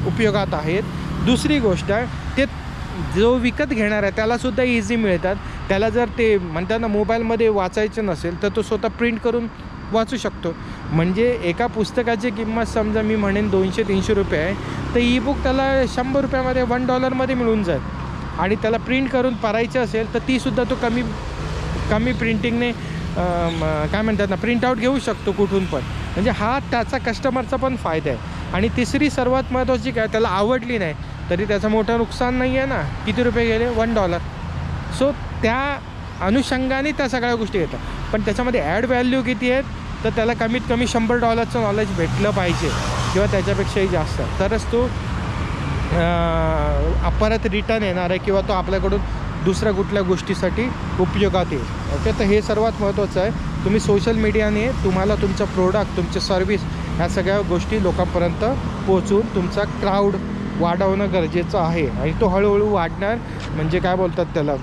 उपयोगात आहेत. दुसरी गोष्ट आहे, ते जो विकत घेणार आहे त्यालासुद्धा इझी मिळतात. त्याला जर ते म्हणतात ना मोबाईलमध्ये वाचायचं नसेल तर तो स्वतः प्रिंट करून वाचू शकतो. म्हणजे एका पुस्तकाची किंमत समजा मी म्हणेन 200-300 रुपये आहे, तर बुक त्याला 100 रुपयामध्ये $1 मिळून जाईल. आणि त्याला प्रिंट करून परायचं असेल तर तीसुद्धा तो कमी प्रिंटिंगने काय म्हणतात ना प्रिंटआउट घेऊ शकतो कुठून पण. म्हणजे हा त्याचा कस्टमरचा पण फायदा आहे. आणि तिसरी सर्वात महत्त्वाची काय, त्याला आवडली नाही तरी त्याचं मोठं नुकसान नाही आहे ना. किती रुपये गेले, $1. सो त्या अनुषंगाने त्या सगळ्या गोष्टी येतात. पण त्याच्यामध्ये ॲड व्हॅल्यू किती आहेत, तर त्याला कमीत कमी $100 नॉलेज भेटलं पाहिजे किंवा त्याच्यापेक्षाही जास्त, तरच तो परत रिटर्न येणार आहे किंवा तो आपल्याकडून दुसऱ्या कुठल्या गोष्टीसाठी उपयोगात येईल. ओके, तर हे सर्वात महत्त्वाचं आहे. तुम्ही सोशल मीडियाने तुम्हाला तुमचं प्रोडक्ट, तुमचे सर्व्हिस ह्या सगळ्या गोष्टी लोकांपर्यंत पोहोचून तुमचा क्राऊड वाढवणं गरजेचं आहे. आणि तो हळूहळू वाढणार, म्हणजे काय बोलतात त्याला,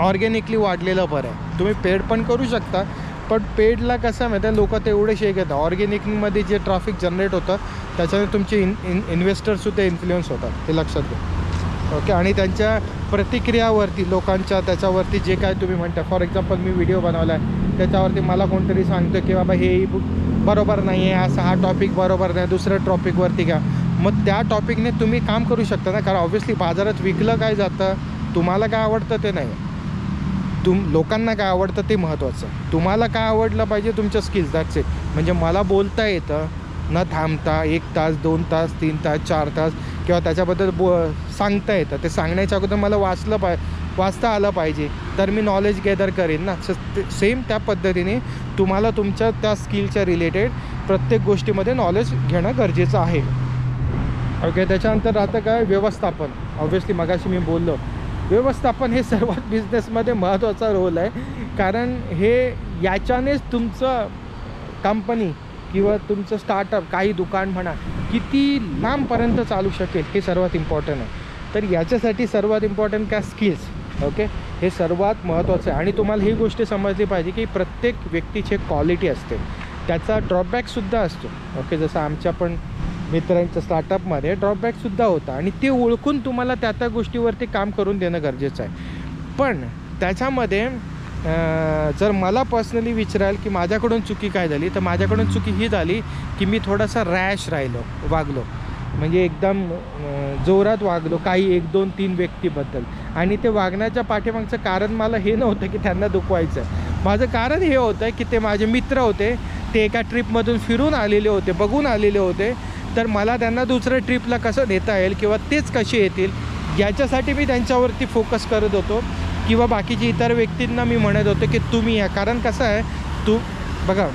ऑर्गॅनिकली वाढलेलं बरं आहे. तुम्ही पेड पण करू शकता, पण पेडला कसं माहिती आहे, लोक तेवढे शेक येतात. ऑर्गॅनिकमध्ये जे ट्रॅफिक जनरेट होतं त्याच्याने तुमचे इन्व्हेस्टरसुद्धा इन्फ्लुएन्स होतात, हे लक्षात घ्या. ओके, आणि त्यांच्या प्रतिक्रियावरती लोकांच्या त्याच्यावरती जे काय तुम्ही म्हणता, फॉर एक्झाम्पल मी व्हिडिओ बनवला आहे त्याच्यावरती मला कोणतरी सांगतं की बाबा हे बुक बरोबर नाही आहे, असा हा टॉपिक बरोबर नाही, दुसऱ्या टॉपिकवरती घ्या. मग त्या टॉपिकने तुम्ही काम करू शकता ना, कारण ऑब्व्हियसली बाजारात विकलं काय जातं, तुम्हाला काय आवडतं ते नाही, लोकांना काय आवडतं ते महत्त्वाचं. तुम्हाला काय आवडलं पाहिजे, तुमच्या स्किल्स, दॅट्स इट. म्हणजे मला बोलता येतं न थांबता 1 तास 2 तास 3 तास 4 तास किंवा त्याच्याबद्दल सांगता येतं. ते सांगण्याच्या अगोदर मला वाचता आलं पाहिजे, तर मी नॉलेज गॅदर करेन ना. सेम त्या पद्धतीने तुम्हाला तुमच्या त्या स्किलच्या रिलेटेड प्रत्येक गोष्टीमध्ये नॉलेज घेणं गरजेचं आहे. ओके, त्याच्यानंतर राहतं काय, व्यवस्थापन. ऑब्व्हियसली मगाशी मी बोललो, व्यवस्थापन हे सर्वात बिझनेसमध्ये महत्त्वाचा रोल आहे. कारण हे याच्यानेच तुमचं कंपनी किंवा तुमचं स्टार्टअप, काही दुकान म्हणा, किती लांबपर्यंत चालू शकेल हे सर्वात इम्पॉर्टंट आहे. तर याच्यासाठी सर्वात इम्पॉर्टंट काय, स्किल्स. ओके, हे सर्वात महत्त्वाचं आहे. आणि तुम्हाला ही गोष्ट समजली पाहिजे की प्रत्येक व्यक्तीची एक क्वालिटी असते, त्याचा ड्रॉबॅकसुद्धा असतो. ओके, जसं आमच्या पण मित्रांच्या स्टार्टअपमध्ये ड्रॉबॅकसुद्धा होता, आणि ते ओळखून तुम्हाला त्या गोष्टीवरती काम करून देणं गरजेचं आहे. पण त्याच्यामध्ये जर मला पर्सनली विचाराल की माझ्याकडून चुकी काय झाली, तर माझ्याकडून चुकी ही झाली की मी थोडासा रॅश वागलो. म्हणजे एकदम जोरात वागलो काही 1 2 3 व्यक्तीबद्दल. आणि ते वागण्याच्या पाठीमागचं कारण मला हे नव्हतं की त्यांना दुखवायचं. माझं कारण हे होतं की ते माझे मित्र होते, ते एका ट्रिपमधून फिरून आलेले होते, बघून आलेले होते. तर मला त्यांना दुसऱ्या ट्रिपला कसं नेता येईल किंवा तेच कसे येतील याच्यासाठी मी त्यांच्यावरती फोकस करत होतो. किंवा बाकीचे इतर व्यक्तींना मी म्हणत होतो की तुम्ही या. कारण कसं आहे, तू बघा,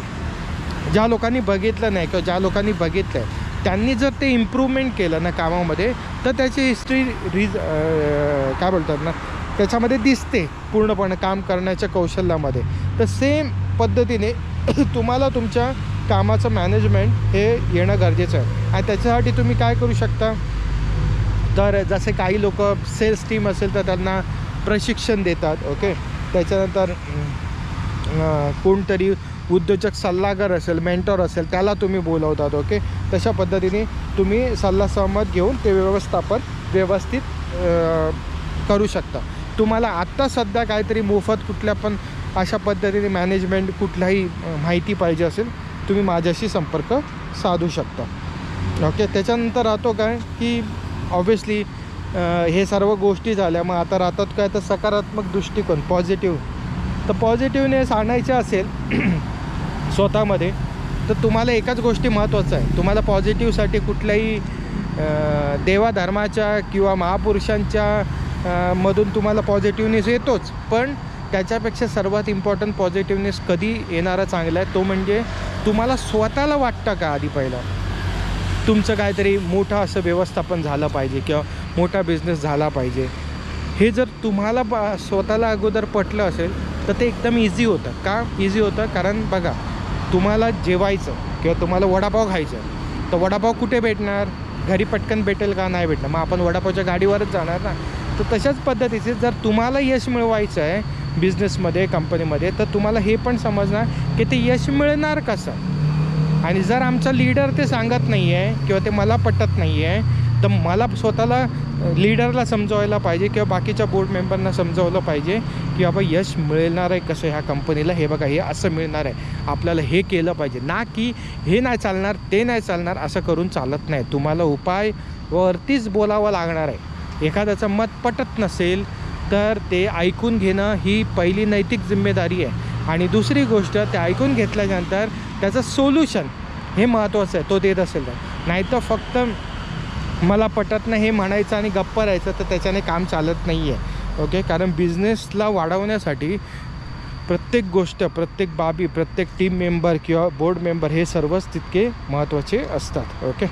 ज्या लोकांनी बघितलं नाही किंवा ज्या लोकांनी बघितलं आहे त्यांनी जर ते इम्प्रूव्हमेंट केलं ना कामामध्ये, तर त्याची हिस्ट्री काय बोलतात ना त्याच्यामध्ये दिसते पूर्णपणे काम करण्याच्या कौशल्यामध्ये. तर सेम पद्धतीने तुम्हाला तुमच्या कामाचं मॅनेजमेंट हे येणं गरजेचं आहे. आणि त्याच्यासाठी तुम्ही काय करू शकता, तर जसे काही लोक सेल्स टीम असेल तर त्यांना प्रशिक्षण देतात. ओके, त्याच्यानंतर कोणतरी उद्योजक सल्लागार असेल, मेंटॉर असेल, त्याला तुम्ही बोलवतात. ओके, तशा पद्धतीने तुम्ही सल्ला सहमत घेऊन ते व्यवस्थापन व्यवस्थित करू शकता. तुम्हाला आत्ता सध्या काहीतरी मोफत कुठल्या पण अशा पद्धतीने मॅनेजमेंट कुठलाही माहिती पाहिजे असेल, तुम्ही माझ्याशी संपर्क साधू शकता. ओके, त्याच्यानंतर राहतो काय की ऑब्व्हियसली हे सर्व गोष्टी झाल्या. मग आता राहतात काय तर सकारात्मक दृष्टिकोन, पॉझिटिव्ह. तर पॉझिटिव्हनेस आणायचं असेल स्वतःमध्ये तर तुम्हाला एकाच गोष्टी महत्त्वाचं आहे. तुम्हाला पॉझिटिव्हसाठी कुठल्याही देवाधर्माच्या किंवा महापुरुषांच्या मधून तुम्हाला पॉझिटिव्हनेस येतोच, पण त्याच्यापेक्षा सर्वात इम्पॉर्टंट पॉझिटिव्हनेस कधी येणारा चांगला आहे तो म्हणजे तुम्हाला स्वतःला वाटतं का आधी पहिलं तुमचं काहीतरी मोठं असं व्यवस्थापन झालं पाहिजे किंवा मोठा बिझनेस झाला पाहिजे. हे जर तुम्हाला स्वतःला अगोदर पटलं असेल तर ते एकदम इझी होतं. का इझी होतं? कारण बघा, तुम्हाला जेवायचं किंवा तुम्हाला वडापाव खायचं तर वडापाव कुठे भेटणार? घरी पटकन भेटेल का? नाही भेटणार. मग आपण वडापावच्या गाडीवरच जाणार ना. तर तशाच पद्धतीचे जर तुम्हाला यश मिळवायचं आहे बिझनेसमध्ये, कंपनीमध्ये, तर तुम्हाला हे पण समजणार की ते यश मिळणार कसं. आणि जर आमचा लीडर ते सांगत नाही आहे किंवा ते मला पटत नाही आहे तर मला स्वतःला लीडरला समजावायला पाहिजे किंवा बाकीच्या बोर्ड मेंबरना समजावलं पाहिजे की बाबा यश मिळणार आहे कसं ह्या कंपनीला. हे बघा, हे असं मिळणार आहे, आपल्याला हे केलं पाहिजे. ना की हे नाही चालणार, ते नाही चालणार, असं करून चालत नाही. तुम्हाला उपायवरतीच बोलावं लागणार आहे. एखाद्याचं मत पटत नसेल तर ते ऐकून घेणं ही पहिली नैतिक जिम्मेदारी आहे. आणि दुसरी गोष्ट, ते ऐकून घेतल्यानंतर त्याचं सोल्युशन हे महत्त्वाचं आहे, तो देत असेल तर. नाही तर फक्त मला पटत नाही हे म्हणायचं आणि गप्प राहायचं तर त्याच्याने काम चालत नाही आहे. ओके, कारण बिझनेसला वाढवण्यासाठी प्रत्येक गोष्ट, प्रत्येक बाबी, प्रत्येक टीम मेंबर किंवा बोर्ड मेंबर हे सर्वच तितके महत्त्वाचे असतात. ओके,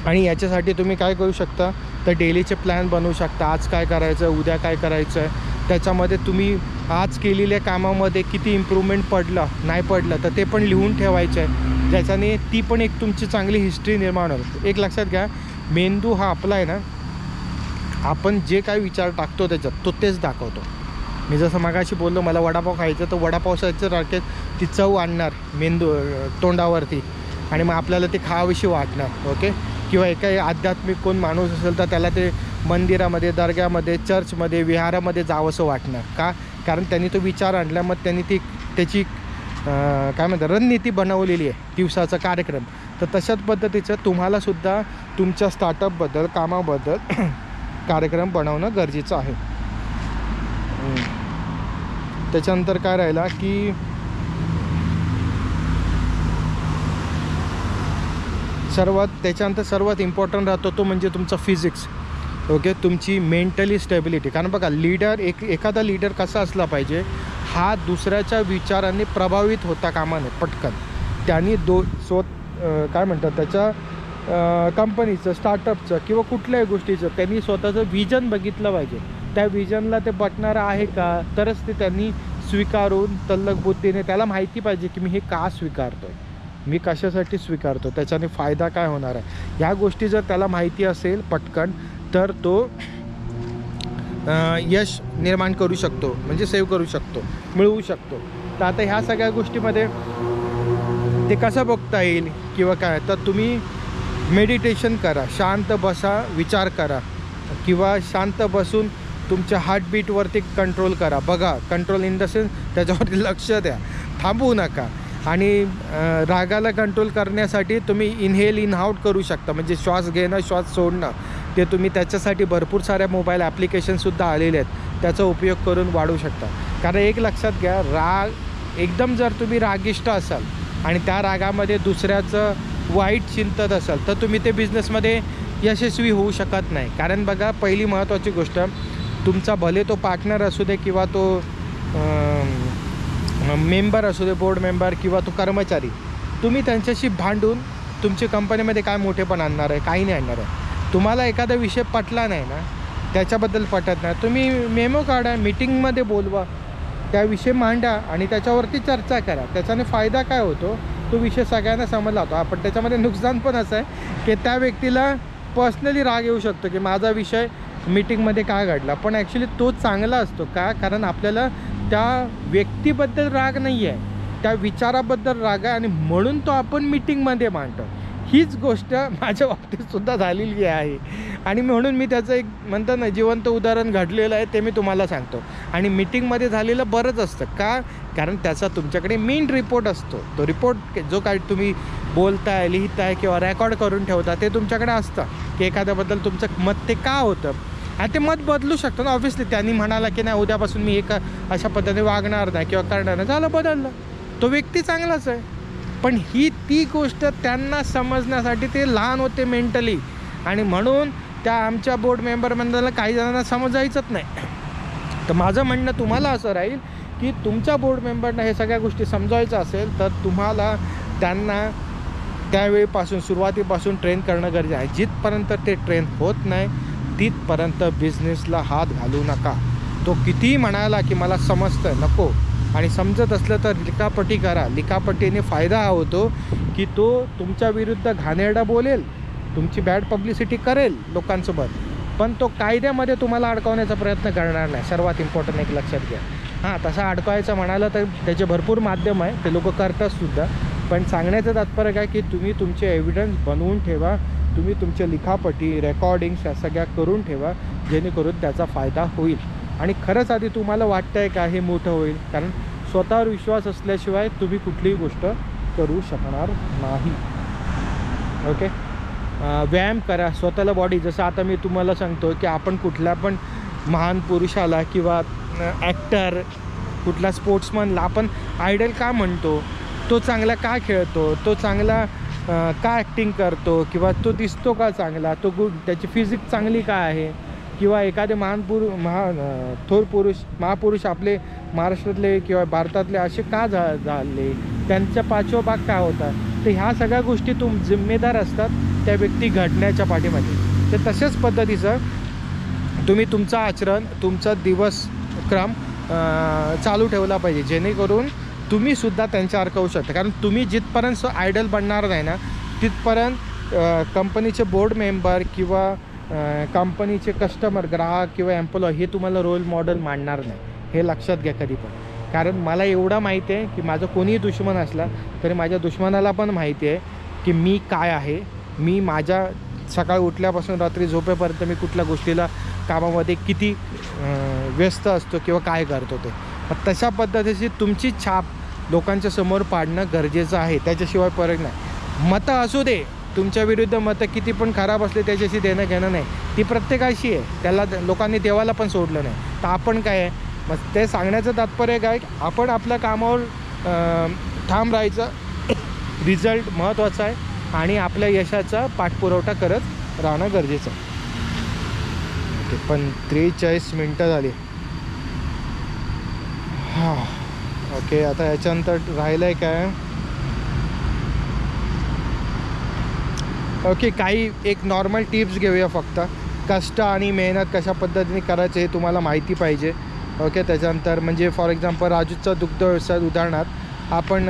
आणि याच्यासाठी तुम्ही काय करू शकता तर डेलीचे प्लॅन बनवू शकता. आज काय करायचं, उद्या काय करायचं आहे, त्याच्यामध्ये तुम्ही आज केलेल्या कामामध्ये किती इम्प्रूव्हमेंट पडलं, नाही पडलं तर ते पण लिहून ठेवायचं आहे, ज्याच्याने ती पण एक तुमची चांगली हिस्ट्री निर्माण होईल. एक लक्षात घ्या, मेंदू हा आपला आहे ना, आपण जे काय विचार टाकतो त्याच्यात तो तेच दाखवतो. मी जसं मागाशी बोललो मला वडापाव खायचं तर वडापावसाचं राखेत ती चव आणणार मेंदू तोंडावरती आणि मग आपल्याला ते खावीशी वाटणार. ओके, किंवा एका आध्यात्मिक कोण माणूस असेल तर त्याला ते मंदिरामध्ये, दर्ग्यामध्ये, चर्चमध्ये, विहारामध्ये जावंसं वाटणार. का? कारण त्यांनी तो विचार आणला, मग त्यांनी त्याची काय म्हणतात रणनीती बनवलेली आहे, दिवसाचा कार्यक्रम. तर तशाच पद्धतीचं तुम्हालासुद्धा तुमच्या स्टार्टअपबद्दल, कामाबद्दल कार्यक्रम बनवणं गरजेचं आहे. त्याच्यानंतर काय राहिला की सर्वात इम्पॉर्टंट राहतो तो म्हणजे तुमचा फिजिक्स. ओके, तुमची मेंटली स्टेबिलिटी. कारण बघा, लीडर एखादा लीडर कसा असला पाहिजे, हा दुसऱ्याच्या विचारांनी प्रभावित होता कामा नये पटकन. त्यांनी काय म्हणतात त्याच्या कंपनीचं, स्टार्टअपचं किंवा कुठल्याही गोष्टीचं त्यांनी स्वतःचं विजन बघितलं पाहिजे. त्या विजनला ते पटणारं आहे का, तरच ते त्यांनी स्वीकारून तल्लख बुद्धीने, त्याला माहिती पाहिजे की मी हे का स्वीकारतो आहे, मी कशासाठी स्वीकारतो, त्याच्याने फायदा काय होणार आहे. ह्या गोष्टी जर त्याला माहिती असेल पटकन तर तो यश निर्माण करू शकतो, म्हणजे सेव्ह करू शकतो, मिळवू शकतो. तर आता ह्या सगळ्या गोष्टीमध्ये ते कसं बघता येईल किंवा काय, तर तुम्ही मेडिटेशन करा, शांत बसा, विचार करा किंवा शांत बसून तुमच्या हार्टबीटवरती कंट्रोल करा. बघा, कंट्रोल इन द सेन्स त्याच्यावरती लक्ष द्या, थांबवू नका. आणि रागाला कंट्रोल करण्यासाठी तुम्ही इनहेल इन आउट करू शकता, म्हणजे श्वास घेणं, श्वास सोडणं. ते तुम्ही त्याच्यासाठी भरपूर साऱ्या मोबाईल ॲप्लिकेशनसुद्धा आलेले आहेत, त्याचा उपयोग करून वाढवू शकता. कारण एक लक्षात घ्या, राग एकदम जर तुम्ही रागिष्ट असाल आणि त्या रागामध्ये दुसऱ्याचं वाईट चिंतत असाल तर तुम्ही ते बिझनेसमध्ये यशस्वी होऊ शकत नाही. कारण बघा, पहिली महत्त्वाची गोष्ट, तुमचा भले तो पार्टनर असू दे किंवा तो मेंबर असू दे, बोर्ड मेंबर किंवा तो कर्मचारी, तुम्ही त्यांच्याशी भांडून तुमच्या कंपनीमध्ये काय मोठेपण आणणार आहे? काही नाही आणणार आहे. तुम्हाला एखादा विषय पटला नाही ना, त्याच्याबद्दल पटत नाही, तुम्ही मेमो काढा, मीटिंगमध्ये बोलवा, त्याविषयी मांडा आणि त्याच्यावरती चर्चा करा. त्याच्याने फायदा काय होतो तो विषय सगळ्यांना समजला होता. पण त्याच्यामध्ये नुकसान पण असं आहे की त्या व्यक्तीला पर्सनली राग येऊ शकतो की माझा विषय मीटिंगमध्ये काय घडला, पण ॲक्च्युली तो चांगला असतो का, कारण आपल्याला त्या व्यक्तीबद्दल राग नाही आहे, त्या विचाराबद्दल राग आहे आणि म्हणून तो आपण मीटिंगमध्ये मांडतो. हीच गोष्ट माझ्या बाबतीतसुद्धा झालेली आहे आणि म्हणून मी त्याचं एक म्हणतो ना जिवंत उदाहरण घडलेलं आहे ते मी तुम्हाला सांगतो. आणि मीटिंगमध्ये झालेलं बरंच असतं का, कारण त्याचा तुमच्याकडे मेन रिपोर्ट असतो. तो रिपोर्ट जो काय तुम्ही बोलताय, लिहिताय किंवा रेकॉर्ड करून ठेवता ते तुमच्याकडे असतं की एखाद्याबद्दल तुमचं मत ते का होतं. आणि ते मत बदलू शकतं ना ऑब्व्हियसली. त्यांनी म्हणाला की नाही उद्यापासून मी अशा पद्धतीने वागणार नाही किंवा करणार नाही, झालं बदललं, तो व्यक्ती चांगलाच आहे. पण ही ती गोष्ट त्यांना समजण्यासाठी ते लहान होते मेंटली आणि म्हणून त्या आमच्या बोर्ड मेंबर मंडळाला काही जणांना समजायचंच नाही. तर माझं म्हणणं तुम्हाला असं राहील की तुमच्या बोर्ड मेंबरना हे सगळ्या गोष्टी समजायचं असेल तर तुम्हाला त्यांना त्यावेळीपासून सुरुवातीपासून ट्रेन करणं गरजेचं आहे. जिथपर्यंत ते ट्रेन होत नाही तिथपर्यंत बिझनेसला हात घालू नका. तो कितीही म्हणाला की मला समजतं, नको. आणि समजत असलं तर लिखापट्टी करा. लिखापट्टीने फायदा हा होतो की तो तुमच्या विरुद्ध घाणेरडा बोलेल, तुमची बॅड पब्लिसिटी करेल लोकांसोबत, पण तो कायद्यामध्ये तुम्हाला अडकवण्याचा प्रयत्न करणार नाही. सर्वात इम्पॉर्टंट एक लक्षात घ्या. हां, तसा अडकवायचं म्हणालं तर त्याचे भरपूर माध्यम आहे, ते लोक करतातसुद्धा. पण सांगण्याचं तात्पर्य काय की तुम्ही तुमचे एव्हिडन्स बनवून ठेवा, तुम्ही तुमच्या लिखापट्टी रेकॉर्डिंग्स या सगळ्या करून ठेवा, जेणेकरून त्याचा फायदा होईल. आणि खरंच आधी तुम्हाला वाटतं आहे का हे मोठं होईल, कारण स्वतःवर विश्वास असल्याशिवाय तुम्ही कुठलीही गोष्ट करू शकणार नाही. ओके. व्यायाम करा स्वतःला, बॉडी. जसं आता मी तुम्हाला सांगतो की आपण कुठल्या पण महान पुरुषाला किंवा ॲक्टर, कुठला स्पोर्ट्समनला आपण आयडल का म्हणतो, तो चांगला का खेळतो, तो चांगला का ॲक्टिंग करतो किंवा तो दिसतो का चांगला, तो त्याची फिजिक चांगली का आहे, किंवा एखादे थोर पुरुष, महापुरुष आपले महाराष्ट्रातले किंवा भारतातले असे का झाले, त्यांचा पाठोपाठ काय होता. तर ह्या सगळ्या गोष्टी जिम्मेदार असतात त्या व्यक्ती घडण्याच्या पाठीमागे. तर तशाच पद्धतीचं तुम्ही तुमचं आचरण, तुमचा दिवसक्रम चालू ठेवला पाहिजे, जेणेकरून तुम्हीसुद्धा त्यांच्यासारखं होऊ शकता. कारण तुम्ही जिथपर्यंत आयडल बनणार नाही ना तिथपर्यंत कंपनीचे बोर्ड मेंबर किंवा कंपनीचे कस्टमर, ग्राहक किंवा एम्प्लॉय हे तुम्हाला रोल मॉडेल मानणार नाही. हे लक्षात घ्या कधी पण. कारण मला एवढं माहिती आहे की माझं कोणीही दुश्मन असला तरी माझ्या दुश्मनाला पण माहिती आहे की मी काय आहे. मी माझ्या सकाळी उठल्यापासून रात्री झोपेपर्यंत मी कुठल्या गोष्टीला, कामामध्ये किती व्यस्त असतो किंवा काय करतो ते. तशा पद्धतीची तुमची छाप लोकांच्या समोर पाडणं गरजेचं आहे. त्याच्याशिवाय परत नाही. मतं असू दे, तुमच्या विरुद्ध मतं किती पण खराब असले त्याच्याशी देणं घेणं नाही, ती प्रत्येकाशी आहे. त्याला लोकांनी देवाला पण सोडलं नाही. तर आपण काय आहे, मग ते सांगण्याचं तात्पर्य काय, आपण आपल्या कामावर ठाम राहायचं. रिझल्ट महत्त्वाचा आहे आणि आपल्या यशाचा पाठपुरवठा करत राहणं गरजेचं आहे. ओके, पण 43 मिनटं झाली. हां, ओके. आता याच्यानंतर राहिलं आहे काय, ओके, काही एक नॉर्मल टिप्स घेऊया फक्त. कष्ट आणि मेहनत कशा पद्धतीने करायचं हे तुम्हाला माहिती पाहिजे. ओके. त्याच्यानंतर म्हणजे फॉर एक्झाम्पल राजूचा दुग्ध व्यवसाय उदाहरणार्थ आपण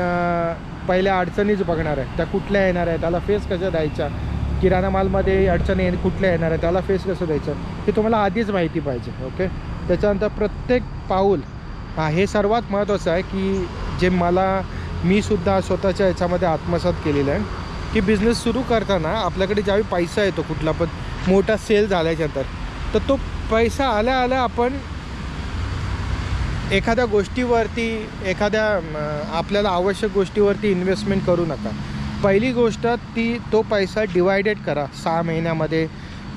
पहिल्या अडचणीच बघणार आहे, त्या कुठल्या येणार आहे, त्याला फेस कशा द्यायच्या. किराणा मालमध्ये अडचणी कुठल्या येणार आहे, त्याला फेस कसं द्यायचं हे तुम्हाला आधीच माहिती पाहिजे. ओके. त्याच्यानंतर प्रत्येक पाऊल, हे सर्वात महत्त्वाचं आहे की जे मी सुद्धा स्वतःच्या याच्यामध्ये आत्मसात केलेलं आहे की बिझनेस सुरू करताना आपल्याकडे ज्यावेळी पैसा येतो, कुठला पण मोठा सेल झाल्याच्यानंतर, तर तो पैसा आल्या आपण एखाद्या गोष्टीवरती, एखाद्या आपल्याला आवश्यक गोष्टीवरती इन्व्हेस्टमेंट करू नका. पहिली गोष्ट तो पैसा डिवायडेड करा 6 महिन्यामध्ये,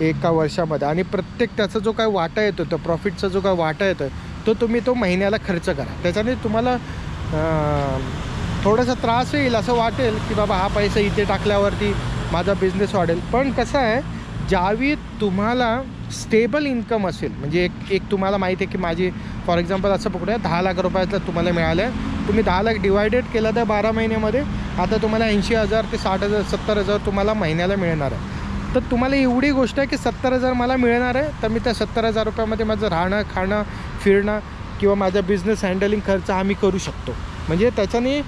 1 वर्षामध्ये, आणि प्रत्येक त्याचा जो काय वाटा येतो, तो प्रॉफिटचा जो काय वाटा येतो तुम्ही तो महिन्याला खर्च करा. त्याच्याने तुम्हाला थोडासा त्रास येईल, असं वाटेल की बाबा हा पैसा इथे टाकल्यावरती माझा बिझनेस वाढेल. पण कसं आहे, ज्यावेळी तुम्हाला स्टेबल इन्कम असेल, म्हणजे एक तुम्हाला माहिती आहे की माझी फॉर एक्झाम्पल असं पकडूया 10 लाख रुपयाचं तुम्हाला मिळालं, तुम्ही 10 लाख डिवायडेड केलं तर 12 महिन्यामध्ये आता तुम्हाला 80,000 ते 60,000 70,000 तुम्हाला महिन्याला मिळणार आहे. तर तुम्हाला एवढी गोष्ट आहे की 70,000 मला मिळणार आहे, तर मी त्या 70,000 रुपयामध्ये माझं राहणं, खाणं, फिरणं किंवा माझा बिझनेस हँडलिंग खर्च हा मी करू शकतो. म्हणजे त्याच्याने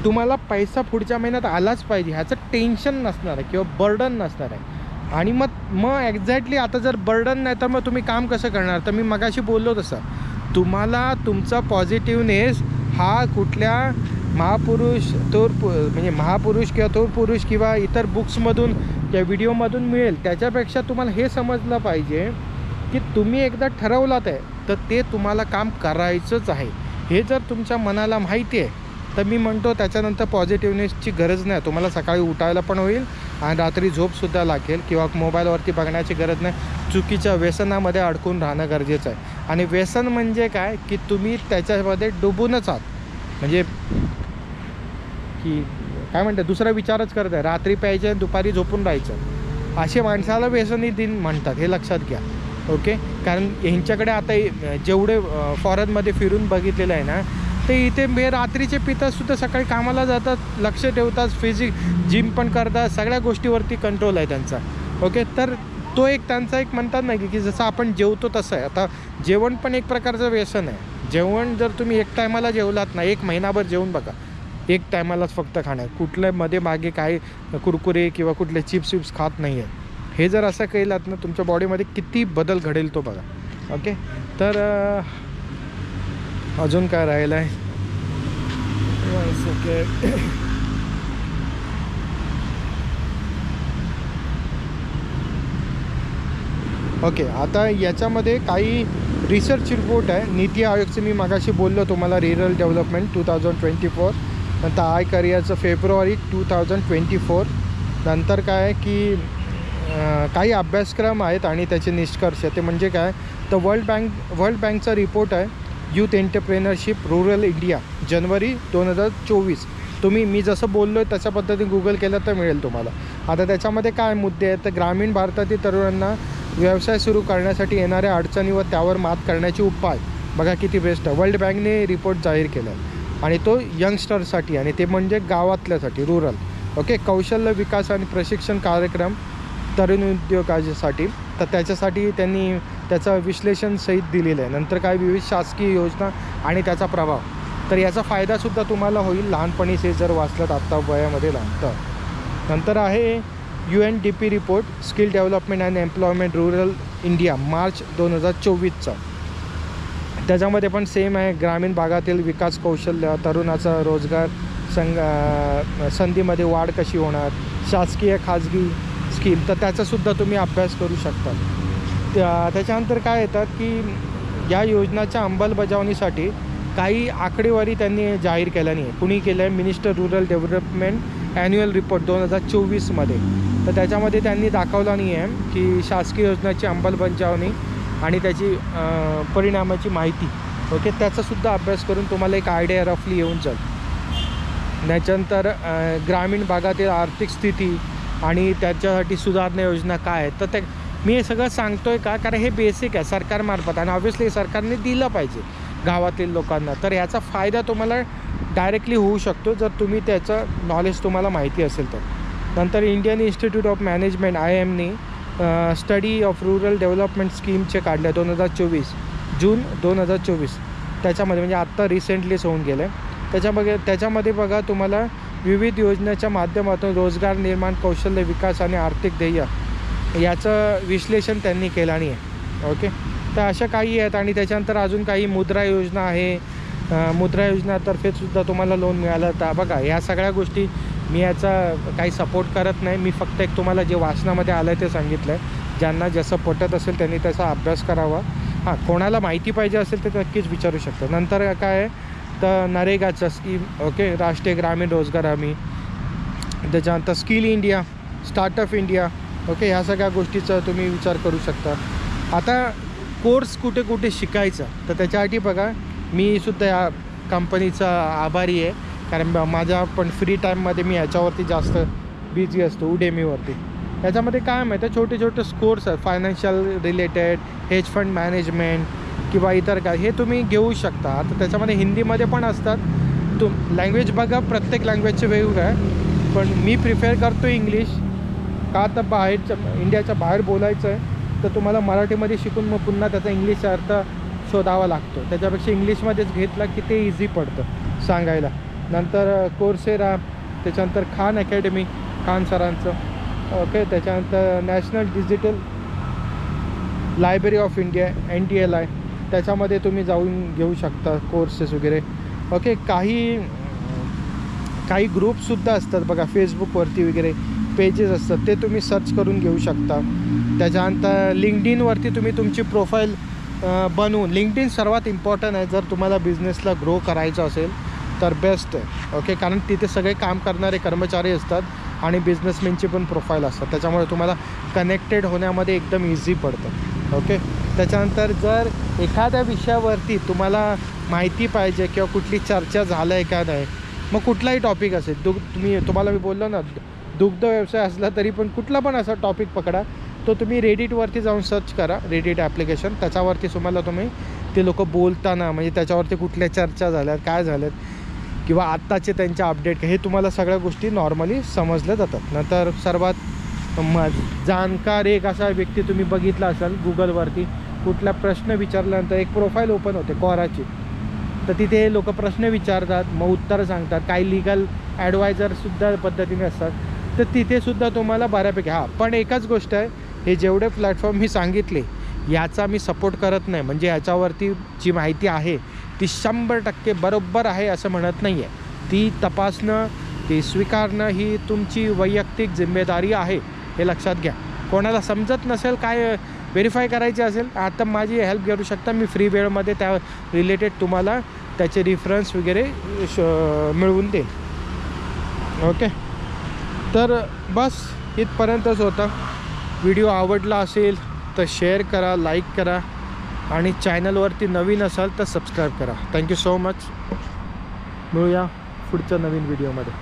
तुम्हाला पैसा पुढच्या महिन्यात आलाच पाहिजे ह्याचं टेन्शन नसणार आहे किंवा बर्डन नसणार आहे. आणि मग एक्झॅक्टली आता जर बर्डन नाही तर मग तुम्ही काम कसं करणार? तर मी मगाशी बोललो तसं, तुम्हाला तुमचा पॉझिटिव्हनेस हा कुठल्या महापुरुष म्हणजे महापुरुष किंवा थोर पुरुष किंवा इतर बुक्समधून किंवा व्हिडिओमधून मिळेल, त्याच्यापेक्षा तुम्हाला हे समजलं पाहिजे की तुम्ही एकदा ठरवलात आहे तर ते तुम्हाला काम करायचंच आहे. हे जर तुमच्या मनाला माहिती आहे तर मी म्हणतो त्याच्यानंतर पॉझिटिव्हनेसची गरज नाही. तुम्हाला सकाळी उठायला पण होईल आणि रात्री झोपसुद्धा लागेल किंवा मोबाईलवरती बघण्याची गरज नाही. चुकीच्या व्यसनामध्ये अडकून राहणं गरजेचं आहे. आणि व्यसन म्हणजे काय की तुम्ही त्याच्यामध्ये डुबूनच आहात, म्हणजे की काय म्हणते दुसरा विचारच करत आहे, रात्री प्यायचे दुपारी झोपून राहायचं, असे माणसाला व्यसनी दिन म्हणतात, हे लक्षात घ्या. ओके, कारण ह्यांच्याकडे आता जेवढे फॉरेनमध्ये फिरून बघितलेलं आहे ना, ते इथे रात्रीचे पितासुद्धा सकाळी कामाला जातात, लक्ष ठेवतात, जिम पण करतात, सगळ्या गोष्टीवरती कंट्रोल आहे त्यांचा. ओके, तर तो एक त्यांचा एक म्हणतात ना की जसं आपण जेवतो तसं आहे. आता जेवण पण एक प्रकारचं व्यसन आहे. जेवण जर तुम्ही एक टायमाला जेवलात ना, एक महिनाभर जेवून बघा, एक टायमालाच फक्त खाणार, कुठल्या मध्ये मागे काय कुरकुरे किंवा कुठले चिप्स खात नाही आहे. हे जर असं केलात ना, तुमच्या बॉडीमध्ये किती बदल घडेल तो बघा. ओके, तर अजून काय राहिलं आहे? ओके, आता याच्यामध्ये काही रिसर्च रिपोर्ट आहे. नीती आयोगचं मी मागाशी बोललो तुम्हाला, रुरल डेव्हलपमेंट 2024, नंतर आय करिअरचं फेब्रुवारी 2024. नंतर काय आहे की काही अभ्यासक्रम आहेत आणि त्याचे निष्कर्ष, ते म्हणजे काय तर वर्ल्ड बँकचा रिपोर्ट आहे, यूथ एंटरप्रेनरशिप रूरल इंडिया जानेवारी 2024. मी जसं बोललो आहे त्याच्या पद्धतीने गुगल केलं तर मिळेल तुम्हाला. आता त्याच्यामध्ये काय मुद्दे आहेत तर ग्रामीण भारतातील तरुणांना व्यवसाय सुरू करण्यासाठी येणाऱ्या अडचणी व त्यावर मात करण्याचे उपाय, बघा किती बेस्ट आहे. वर्ल्ड बँकने रिपोर्ट जाहीर केला आहे आणि तो यंगस्टरसाठी, आणि ते म्हणजे गावातल्यासाठी, रूरल. ओके, कौशल्य विकास आणि प्रशिक्षण कार्यक्रम तरुण उद्योगासाठी, तर त्याच्यासाठी त्यांनी त्याचं विश्लेषण सहित दिलेलं आहे. नंतर काय विविध शासकीय योजना आणि त्याचा प्रभाव, तर याचा फायदासुद्धा तुम्हाला होईल लहानपणीच हे जर वाचलं आत्ता वयामध्ये तर. नंतर आहे UNDP report, skill development and employment rural India, March 2024चा. त्याच्यामध्ये पण सेम आहे, ग्रामीण भागातील विकास, कौशल्य, तरुणाचा रोजगार संधीमध्ये वाढ कशी होणार, शासकीय खाजगी स्कीम, तर त्याचासुद्धा तुम्ही अभ्यास करू शकता. त्याच्यानंतर काय येतात की या योजनाच्या अंमलबजावणीसाठी काही आकडेवारी त्यांनी जाहीर केल्या नाही. कुणी केलं आहे? Minister rural development annual report 2024मध्ये. तर त्याच्यामध्ये त्यांनी दाखवलं नाही आहे की शासकीय योजनेची अंमलबजावणी आणि त्याची परिणामाची माहिती. ओके, त्याचासुद्धा अभ्यास करून तुम्हाला एक आयडिया रफली येऊन जाईल. त्याच्यानंतर ग्रामीण भागातील आर्थिक स्थिती आणि त्याच्यासाठी सुधारणा योजना काय आहेत, तर मी हे सगळं सांगतो आहे का, कारण हे बेसिक आहे सरकारमार्फत आणि ऑब्व्हियसली सरकारने दिलं पाहिजे गावातील लोकांना. तर याचा फायदा तुम्हाला डायरेक्टली होऊ शकतो जर तुम्ही त्याचं नॉलेज तुम्हाला माहिती असेल तर. नंतर इंडियन इन्स्टिट्यूट ऑफ मॅनेजमेंट IIMने स्टडी ऑफ रूरल डेव्हलपमेंट स्कीमचे काढले 2024, जून 2024. त्याच्यामध्ये म्हणजे आत्ता रिसेंटलीच होऊन गेलं आहे. त्याच्यामध्ये बघा तुम्हाला विविध योजनेच्या माध्यमातून रोजगार निर्माण, कौशल्य विकास आणि आर्थिक ध्येय याचं विश्लेषण त्यांनी केलं नाही आहे. ओके, तर अशा काही आहेत. आणि त्याच्यानंतर अजून काही मुद्रा योजना आहे, मुद्रा योजनातर्फेसुद्धा तुम्हाला लोन मिळालं. तर बघा ह्या सगळ्या गोष्टी मी याचा काही सपोर्ट करत नाही, मी फक्त एक तुम्हाला जे वाचनामध्ये आलं आहे ते सांगितलं आहे. ज्यांना जसं पटत असेल त्यांनी त्याचा अभ्यास करावा. हां, कोणाला माहिती पाहिजे असेल तर नक्कीच विचारू शकतो. नंतर काय आहे तर नरेगाचं स्कीम, ओके, राष्ट्रीय ग्रामीण रोजगार हमी. त्याच्यानंतर skill India, startup India, okay, ह्या सगळ्या गोष्टीचा तुम्ही विचार करू शकता. आता कोर्स कुठे कुठे शिकायचा, तर त्याच्यासाठी बघा मी सुद्धा या कंपनीचा आभारी आहे, कारण माझ्या पण फ्री टाईममध्ये मी ह्याच्यावरती जास्त बिझी असतो, उडेमीवरती. त्याच्यामध्ये काय माहिती आहे, छोटे छोटे कोर्स आहेत, financial related, hedge fund management किंवा इतर काय, हे तुम्ही घेऊ शकता. आता त्याच्यामध्ये हिंदीमध्ये पण असतात. लँग्वेज बघा, प्रत्येक लँग्वेजचे वेगवेगळं आहे, पण मी प्रिफेर करतो इंग्लिश. का तर इंडियाच्या बाहेर बोलायचं आहे तर तुम्हाला मराठीमध्ये शिकून मग पुन्हा त्याचा इंग्लिश अर्थ शोधावा लागतो. त्याच्यापेक्षा इंग्लिशमध्येच घेतला की ते इझी पडतं सांगायला. नंतर कोर्सेरा, त्याच्यानंतर खान अकॅडमी, खान सरांचं, ओके. त्याच्यानंतर national digital library of India NTLI, त्याच्यामध्ये तुम्ही जाऊन घेऊ शकता कोर्सेस वगैरे. ओके. काही ग्रुपसुद्धा असतात बघा फेसबुकवरती वगैरे, पेजेस असतात, ते तुम्ही सर्च करून घेऊ शकता. त्याच्यानंतर लिंक्डइनवरती तुम्ही तुमची प्रोफाईल बनवून, लिंक्डइन सर्वात इम्पॉर्टंट आहे जर तुम्हाला बिझनेसला ग्रो करायचं असेल तर बेस्ट आहे. ओके. कारण तिथे सगळे काम करणारे कर्मचारी असतात आणि बिझनेसमॅनची पण प्रोफाईल असतात, त्याच्यामुळे तुम्हाला कनेक्टेड होण्यामध्ये एकदम इझी पडतं. ओके. त्याच्यानंतर जर एखाद्या विषयावरती तुम्हाला माहिती पाहिजे किंवा कुठली चर्चा झालं आहे का नाही, मग कुठलाही टॉपिक असेल, तुम्हाला मी बोललो ना, दुग्ध व्यवसाय असला तरी पण कुठला पण असा टॉपिक पकडा, तो तुम्ही रेडिटवरती जाऊन सर्च करा, रेडिट ॲप्लिकेशन. त्याच्यावरती तुम्ही ते लोक बोलताना म्हणजे त्याच्यावरती कुठल्या चर्चा झाल्यात, काय झाल्यात, किंवा आत्ताचे त्यांचे अपडेट, हे तुम्हाला सगळ्या गोष्टी नॉर्मली समजल्या जातात. नंतर सर्वात जाणकार एक असा व्यक्ती तुम्ही बघितला असाल गुगलवरती, कुठला प्रश्न विचारल्यानंतर एक प्रोफाईल ओपन होते कोराची, तर तिथे लोक प्रश्न विचारतात, मग उत्तरं सांगतात. काही लिगल ॲडवायझरसुद्धा पद्धतीने असतात, तर तिथेसुद्धा तुम्हाला बऱ्यापैकी. पण एकच गोष्ट आहे, हे जेवढे प्लॅटफॉर्म मी सांगितले याचा मी सपोर्ट करत नाही. म्हणजे याच्यावरती जी माहिती आहे ती 100% बरोबर आहे असं म्हणत नाही आहे. ती तपासणं, ती स्वीकारणं ही तुमची वैयक्तिक जिम्मेदारी आहे, हे लक्षात घ्या. कोणाला समजत नसेल, काय व्हेरीफाय करायचे असेल, आता माझी हेल्प घेऊ शकता. मी फ्री वेळमध्ये त्या रिलेटेड तुम्हाला त्याचे रेफरन्स वगैरे मिळवून देईन. ओके. तर बस इथपर्यंतच होता. व्हिडिओ आवडला असेल तर शेअर करा, लाईक करा, आणि चॅनलवरती नवीन असाल तर सबस्क्राईब करा. Thank you so much. मिळूया पुढच्या नवीन व्हिडिओमध्ये.